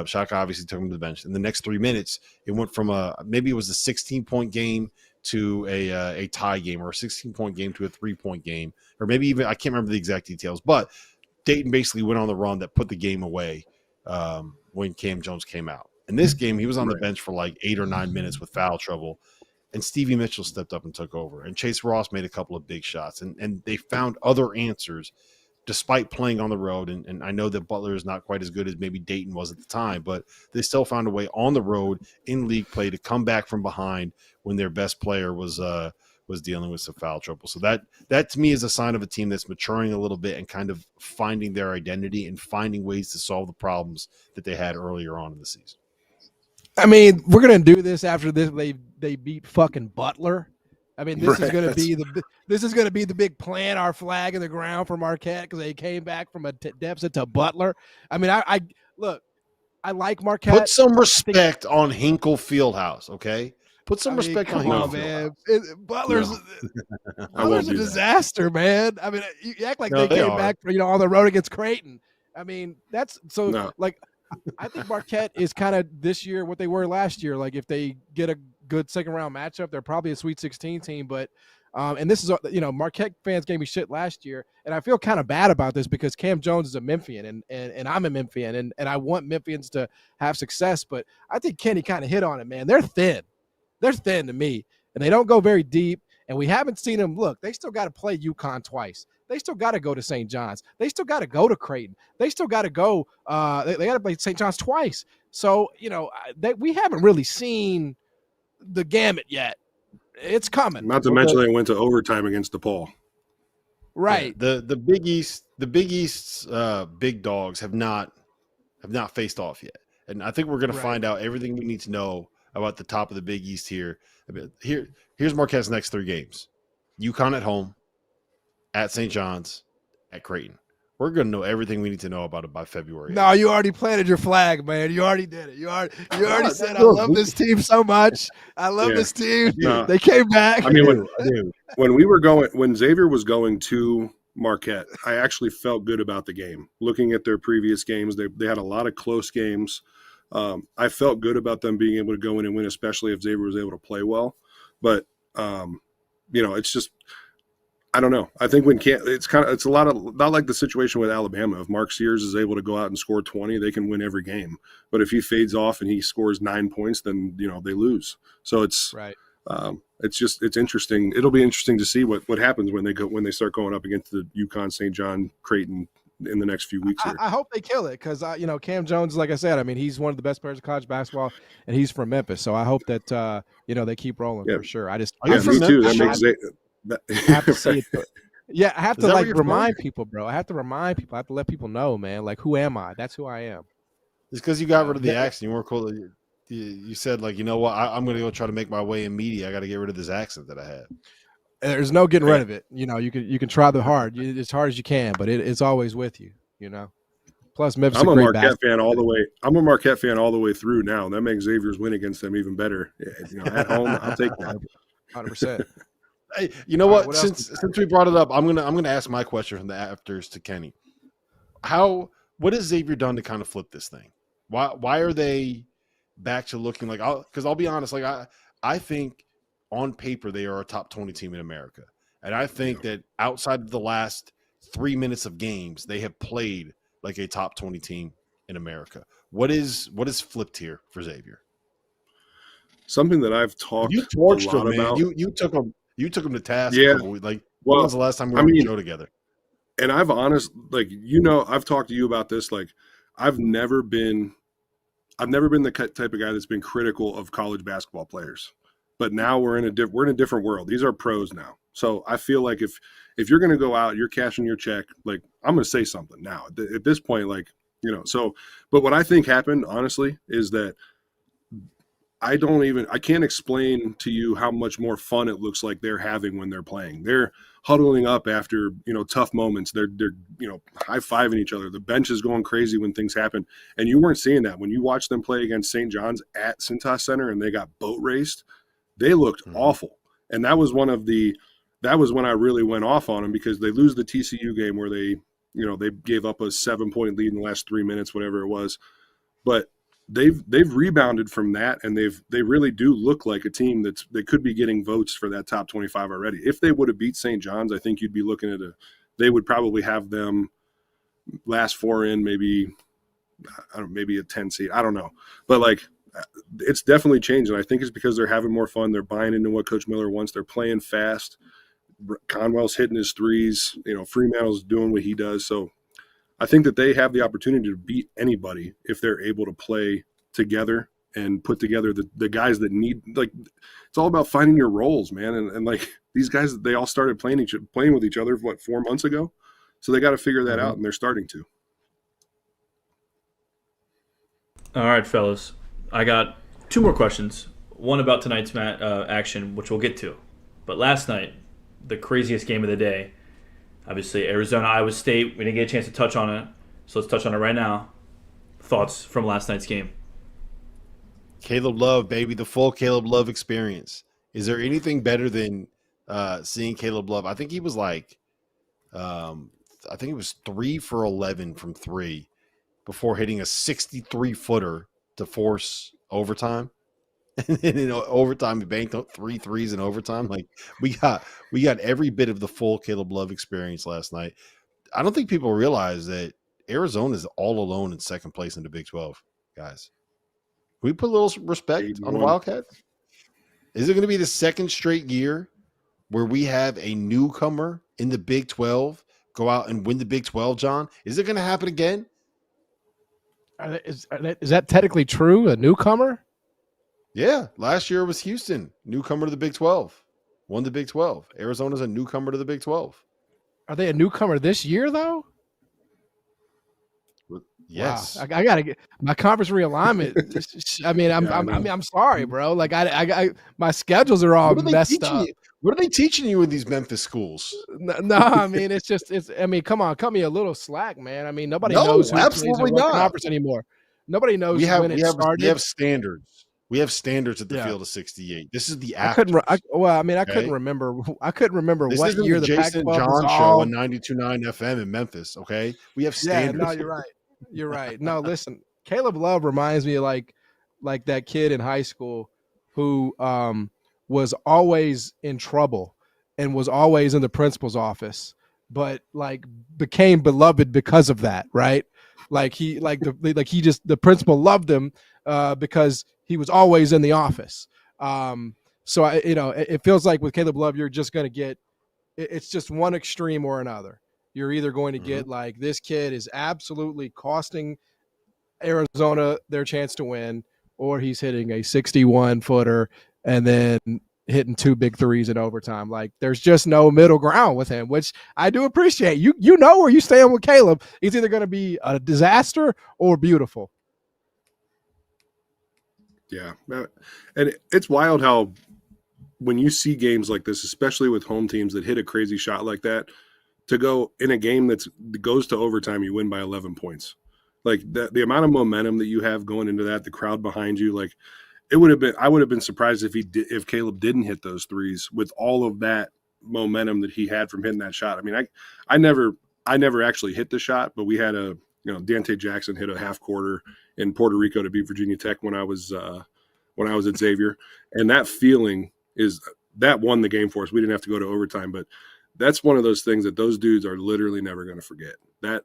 Shaka obviously took him to the bench. In the next 3 minutes, it went from maybe it was a 16-point game to a tie game, or a 16-point game to a 3-point game, or maybe even, I can't remember the exact details, but Dayton basically went on the run that put the game away when Cam Jones came out. In this game, he was on the bench for like 8 or 9 minutes with foul trouble, and Stevie Mitchell stepped up and took over, and Chase Ross made a couple of big shots, and they found other answers despite playing on the road. And I know that Butler is not quite as good as maybe Dayton was at the time, but they still found a way on the road in league play to come back from behind when their best player was dealing with some foul trouble. So that to me is a sign of a team that's maturing a little bit and kind of finding their identity and finding ways to solve the problems that they had earlier on in the season. I mean, we're going to do this after this. They beat fucking Butler. I mean, this is going to be the big plant our flag in the ground for Marquette because they came back from a deficit to Butler. I mean, I look, I like Marquette. Put some respect on Hinkle Fieldhouse, okay? Put some respect on Hinkle Fieldhouse. Butler's a disaster, man. I mean, you act like they came back on the road against Creighton. I mean, that's so like. I think Marquette is kind of this year what they were last year. Like if they get a good second round matchup, they're probably a Sweet 16 team. But and this is Marquette fans gave me shit last year, and I feel kind of bad about this because Cam Jones is a Memphian and I'm a Memphian, and I want Memphians to have success. But I think Kenny kind of hit on it, man. They're thin to me, and they don't go very deep. And we haven't seen them. Look, they still got to play UConn twice. They still got to go to St. John's. They still got to go to Creighton. They still got to go. They got to play St. John's twice. So, we haven't really seen the gamut yet. It's coming. Not to mention they went to overtime against DePaul. Right. Yeah, the Big East's big dogs have not faced off yet. And I think we're going to find out everything we need to know about the top of the Big East here. Here's Marquette's next 3 games. UConn at home, at St. John's, at Creighton. We're going to know everything we need to know about it by February. No, you already planted your flag, man. You already did it. You already said, I love this team so much. I love this team. No. They came back. I mean, when Xavier was going to Marquette, I actually felt good about the game. Looking at their previous games, they had a lot of close games. I felt good about them being able to go in and win, especially if Xavier was able to play well. But it's just, I don't know. I think it's a lot of, not like the situation with Alabama. If Mark Sears is able to go out and score 20, they can win every game. But if he fades off and he scores 9 points, then they lose. So it's right. It's interesting. It'll be interesting to see what happens when they start going up against the UConn, St. John, Creighton in the next few weeks here. I hope they kill it because Cam Jones, like I said, I mean, he's one of the best players in college basketball, and he's from Memphis. So I hope that they keep rolling for sure. Me too. That makes I have to see it. Yeah, I have to remind people, bro. I have to remind people. I have to let people know, man. Like, who am I? That's who I am. It's because you got rid of the accent. You weren't cool. You said, like, you know what? I'm going to go try to make my way in media. I got to get rid of this accent that I had. There's no getting rid of it. You can try as hard as you can, but it's always with you. Plus, Memphis. I'm a Marquette fan all the way. I'm a Marquette fan all the way through now. That makes Xavier's win against them even better. At home, I'll take that. 100%. Hey, you know what? Since we brought it up, I'm gonna ask my question from the afters to Kenny. What has Xavier done to kind of flip this thing? Why are they back to looking like? Because I'll be honest, like I think on paper they are a top 20 team in America, and I think that outside of the last 3 minutes of games, they have played like a top 20 team in America. What is flipped here for Xavier? Something that I've talked you torched a lot him, man. about. You took him to task. Yeah. When was the last time we were on the show together? And I've I've talked to you about this. Like, I've never been the type of guy that's been critical of college basketball players. But now we're in a different world. These are pros now. So I feel like if you're going to go out, you're cashing your check. Like, I'm going to say something now. At this point, So, but what I think happened, honestly, is that I can't explain to you how much more fun it looks like they're having when they're playing. They're huddling up after, tough moments. They're high-fiving each other. The bench is going crazy when things happen. And you weren't seeing that. When you watched them play against St. John's at Cintas Center and they got boat raced, they looked awful. And that was when I really went off on them, because they lose the TCU game where they gave up a 7-point lead in the last 3 minutes, whatever it was. But they've rebounded from that, and they really do look like a team they could be getting votes for that top 25 already. If they would have beat St. John's, I think you'd be looking at they would probably have them last four in, maybe a 10 seed. I don't know, but it's definitely changed, and I think it's because they're having more fun. They're buying into what Coach Miller wants. They're playing fast. Conwell's hitting his threes. Fremantle's doing what he does. So I think that they have the opportunity to beat anybody if they're able to play together and put together the guys that need, it's all about finding your roles, man. And these guys, they all started playing with each other, 4 months ago? So they got to figure that out, and they're starting to. All right, fellas. I got 2 more questions. One about tonight's action, which we'll get to. But last night, the craziest game of the day, obviously, Arizona, Iowa State. We didn't get a chance to touch on it, so let's touch on it right now. Thoughts from last night's game? Caleb Love, baby, the full Caleb Love experience. Is there anything better than seeing Caleb Love? I think he was 3 for 11 from 3 before hitting a 63-footer to force overtime. And then in overtime, he banked up 3 threes in overtime. We got every bit of the full Caleb Love experience last night. I don't think people realize that Arizona is all alone in second place in the Big 12, guys. Can we put a little respect on the Wildcats? Is it going to be the second straight year where we have a newcomer in the Big 12 go out and win the Big 12, John? Is it going to happen again? Is that technically true? A newcomer? Yeah, last year it was Houston, newcomer to the Big 12, won the Big 12. Arizona's a newcomer to the Big 12. Are they a newcomer this year, though? Yes. Wow. I gotta get my conference realignment. I mean, I'm sorry, bro. Like I my schedules are all messed up. What are they teaching you in these Memphis schools? No, I mean it's I mean, come on, cut me a little slack, man. I mean, nobody knows who plays in what conference anymore. Nobody knows when it started. We have standards. We have standards at the field of 68. This is the I afters. couldn't remember. I couldn't remember this what year the Jason Pac-12 John was show all... on 92.9 FM in Memphis. Okay, we have standards. Yeah, no, you're right. You're right. No, listen, Caleb Love reminds me of like that kid in high school who was always in trouble and was always in the principal's office, but like became beloved because of that, right? Like the principal loved him because he was always in the office. So it feels like with Caleb Love, you're just going to get it's just one extreme or another. You're either going to get like this kid is absolutely costing Arizona their chance to win, or he's hitting a 61-footer and then hitting 2 big threes in overtime. Like there's just no middle ground with him, which I do appreciate. You know where you stand with Caleb. It's either going to be a disaster or beautiful. Yeah. And it's wild how when you see games like this, especially with home teams that hit a crazy shot like that, to go in a game that goes to overtime, you win by 11 points. Like the amount of momentum that you have going into that, the crowd behind you, like I would have been surprised if Caleb didn't hit those threes with all of that momentum that he had from hitting that shot. I mean, I never actually hit the shot, but we had Dante Jackson hit a half quarter in Puerto Rico to beat Virginia Tech when I was at Xavier, and that feeling that won the game for us. We didn't have to go to overtime, but that's one of those things that those dudes are literally never going to forget. That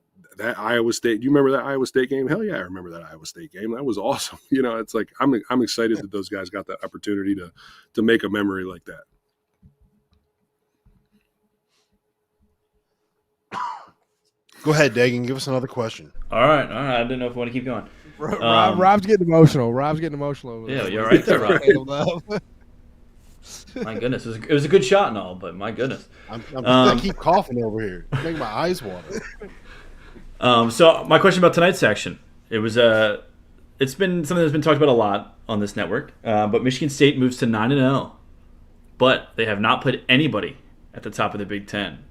Iowa State, do you remember that Iowa State game? Hell yeah, I remember that Iowa State game. That was awesome. It's like I'm excited that those guys got that opportunity to make a memory like that. Go ahead, Dagan. Give us another question. All right. I didn't know if we want to keep going. Rob's getting emotional. Yeah, you're right there, Rob. My goodness, it was a good shot and all, but my goodness, I keep coughing over here. Making my eyes water. So my question about tonight's section, it's been something that's been talked about a lot on this network. But Michigan State moves to 9-0, but they have not put anybody at the top of the Big Ten.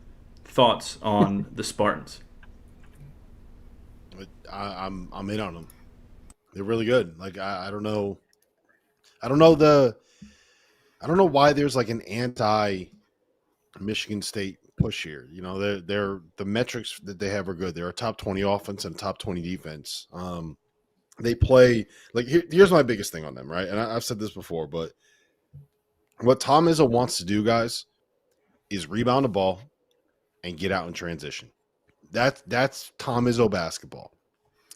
Thoughts on the Spartans? I'm in on them. They're really good. Like I don't know why there's like an anti-Michigan State push here. They're the metrics that they have are good. They're a top 20 offense and a top 20 defense. They play like here's my biggest thing on them, right? And I've said this before, but what Tom Izzo wants to do, guys, is rebound the ball and get out in transition. That's Tom Izzo basketball,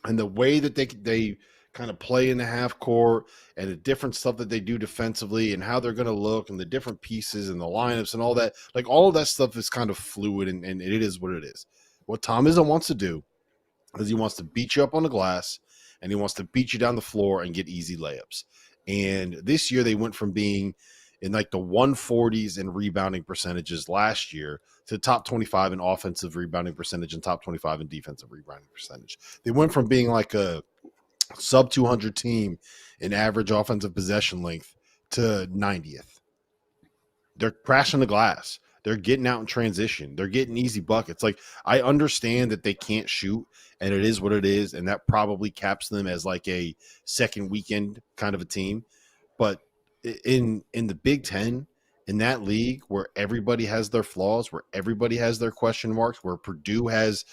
and the way that they kind of play in the half court and the different stuff that they do defensively and how they're going to look and the different pieces and the lineups and all that, like all of that stuff is kind of fluid and it is what it is. What Tom Izzo wants to do is he wants to beat you up on the glass and he wants to beat you down the floor and get easy layups. And this year they went from being in like the 140s in rebounding percentages last year to top 25 in offensive rebounding percentage and top 25 in defensive rebounding percentage. They went from being like a sub 200 team in average offensive possession length to 90th. They're crashing the glass. They're getting out in transition. They're getting easy buckets. Like, I understand that they can't shoot, and it is what it is, and that probably caps them as like a second weekend kind of a team. But in the Big Ten, in that league where everybody has their flaws, where everybody has their question marks, where Purdue has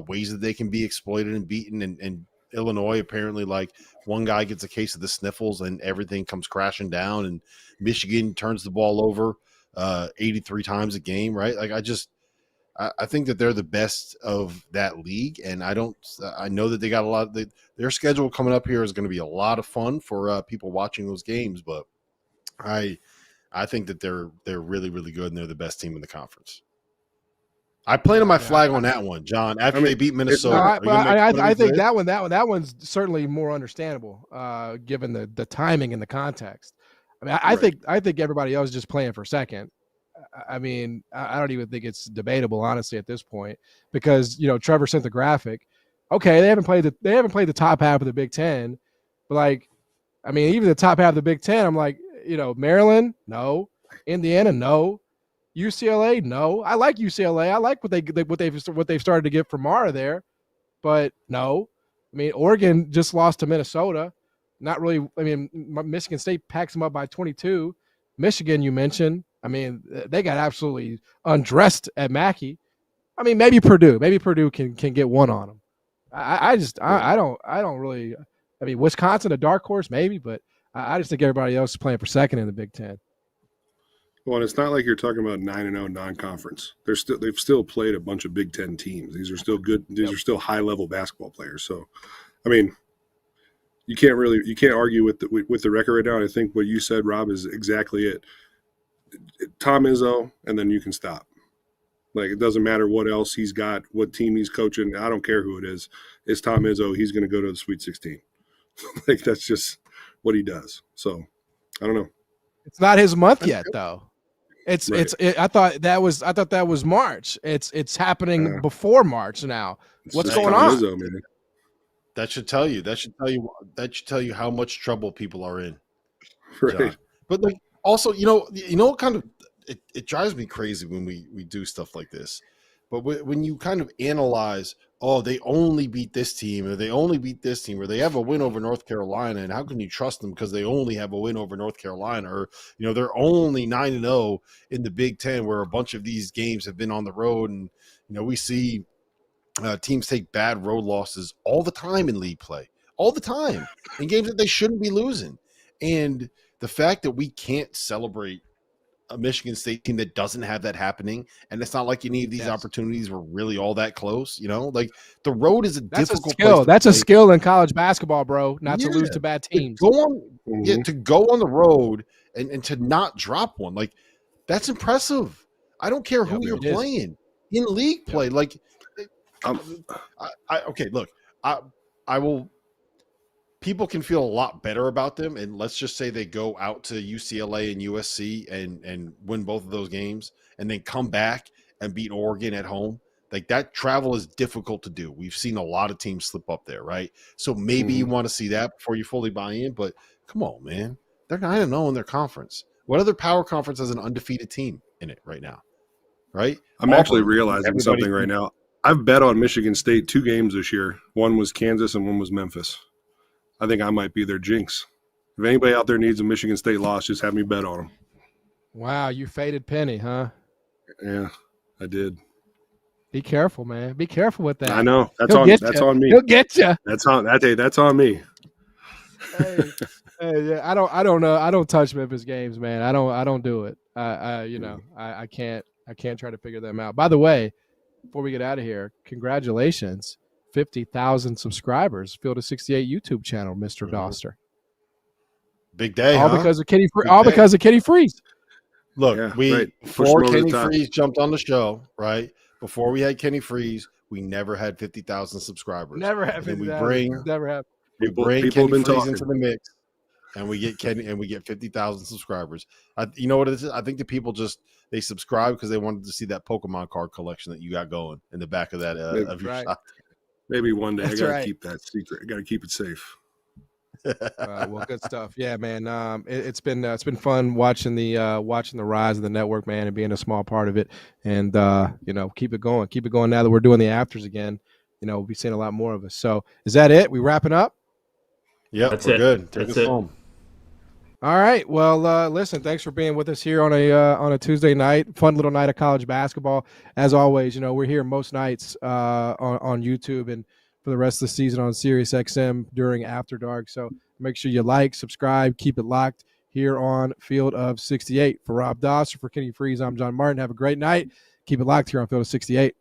ways that they can be exploited and beaten, and Illinois apparently, like, one guy gets a case of the sniffles and everything comes crashing down, and Michigan turns the ball over 83 times a game, right? Like, I think that they're the best of that league, and I know that they got a lot of their schedule coming up here is going to be a lot of fun for people watching those games, but I think that they're really, really good, and they're the best team in the conference. I planted my flag on that one, John. After they beat Minnesota, I think that one's certainly more understandable, given the timing and the context. I mean, I think everybody else is just playing for second. I mean, I don't even think it's debatable, honestly, at this point, because Trevor sent the graphic. okay, they haven't played the top half of the Big Ten, but like, I mean, even the top half of the Big Ten, I'm like, Maryland, no, Indiana, no, UCLA, no. I like UCLA. I like what they've started to get from Mara there, but no. I mean, Oregon just lost to Minnesota. Not really. I mean, Michigan State packs them up by 22. Michigan, you mentioned. I mean, they got absolutely undressed at Mackey. I mean, maybe Purdue. Maybe Purdue can get one on them. I don't really. I mean, Wisconsin, a dark horse, maybe, but I just think everybody else is playing for second in the Big Ten. Well, and it's not like you're talking about 9-0 non-conference. They've still played a bunch of Big Ten teams. These are still good. These are still high-level basketball players. So, I mean, you can't argue with the record right now. And I think what you said, Rob, is exactly it. Tom Izzo, and then you can stop. Like, it doesn't matter what else he's got, what team he's coaching. I don't care who it is. It's Tom Izzo. He's going to go to the Sweet 16. Like, that's just what he does. So, I don't know. It's not his month yet, though. I thought that was March. It's happening before March now. What's going on? Izzo, man. That should tell you how much trouble people are in. Right. John. But like, also, what kind of it drives me crazy when we do stuff like this. But when you kind of analyze, oh, they only beat this team, or they only beat this team, or they have a win over North Carolina, and how can you trust them because they only have a win over North Carolina, or they're only 9-0 in the Big Ten, where a bunch of these games have been on the road, and we see teams take bad road losses all the time in league play, all the time in games that they shouldn't be losing, and the fact that we can't celebrate a Michigan State team that doesn't have that happening, and it's not like any of these opportunities were really all that close. Like the road is difficult skill. That's a skill in college basketball, bro. Not to lose to bad teams. To go on the road and to not drop one, like that's impressive. I don't care who you're playing in league play. Like, okay, look, I will. People can feel a lot better about them, and let's just say they go out to UCLA and USC and win both of those games, and then come back and beat Oregon at home. Like, that travel is difficult to do. We've seen a lot of teams slip up there, right? So maybe you want to see that before you fully buy in, but come on, man. They're 9-0 in their conference. What other power conference has an undefeated team in it right now, right? I'm actually realizing something right now. I've bet on Michigan State 2 games this year. One was Kansas and one was Memphis. I think I might be their jinx. If anybody out there needs a Michigan State loss, just have me bet on them. Wow, you faded Penny, huh? Yeah, I did. Be careful, man. Be careful with that. I know. That's on me. He'll get you. That's on me. Hey, yeah, I don't know. I don't touch Memphis games, man. I don't do it. I can't try to figure them out. By the way, before we get out of here, congratulations. 50,000 subscribers. Field of 68 YouTube channel, Mr. Dauster. Big day, all because of Kenny. Because of Kenny Frease. Look, before Kenny Frease jumped on the show, right? Before we had Kenny Frease, we never had 50,000 subscribers. Never had 50,000. Never happened. We bring Kenny Frease into the mix, and we get Kenny, and we get 50,000 subscribers. You know what it is? I think the people they subscribe because they wanted to see that Pokemon card collection that you got going in the back of that of your shop. Maybe one day. I gotta keep that secret. I gotta keep it safe. Well, good stuff. Yeah, man. It's been fun watching the rise of the network, man, and being a small part of it. And keep it going. Keep it going. Now that we're doing the afters again, we'll be seeing a lot more of us. So, is that it? We wrapping up? Yeah, we're good. Take us home. All right. Well, listen, thanks for being with us here on a Tuesday night. Fun little night of college basketball. As always, we're here most nights on YouTube, and for the rest of the season on Sirius XM during After Dark. So make sure you like, subscribe, keep it locked here on Field of 68. For Rob Dauster, for Kenny Frease, I'm John Martin. Have a great night. Keep it locked here on Field of 68.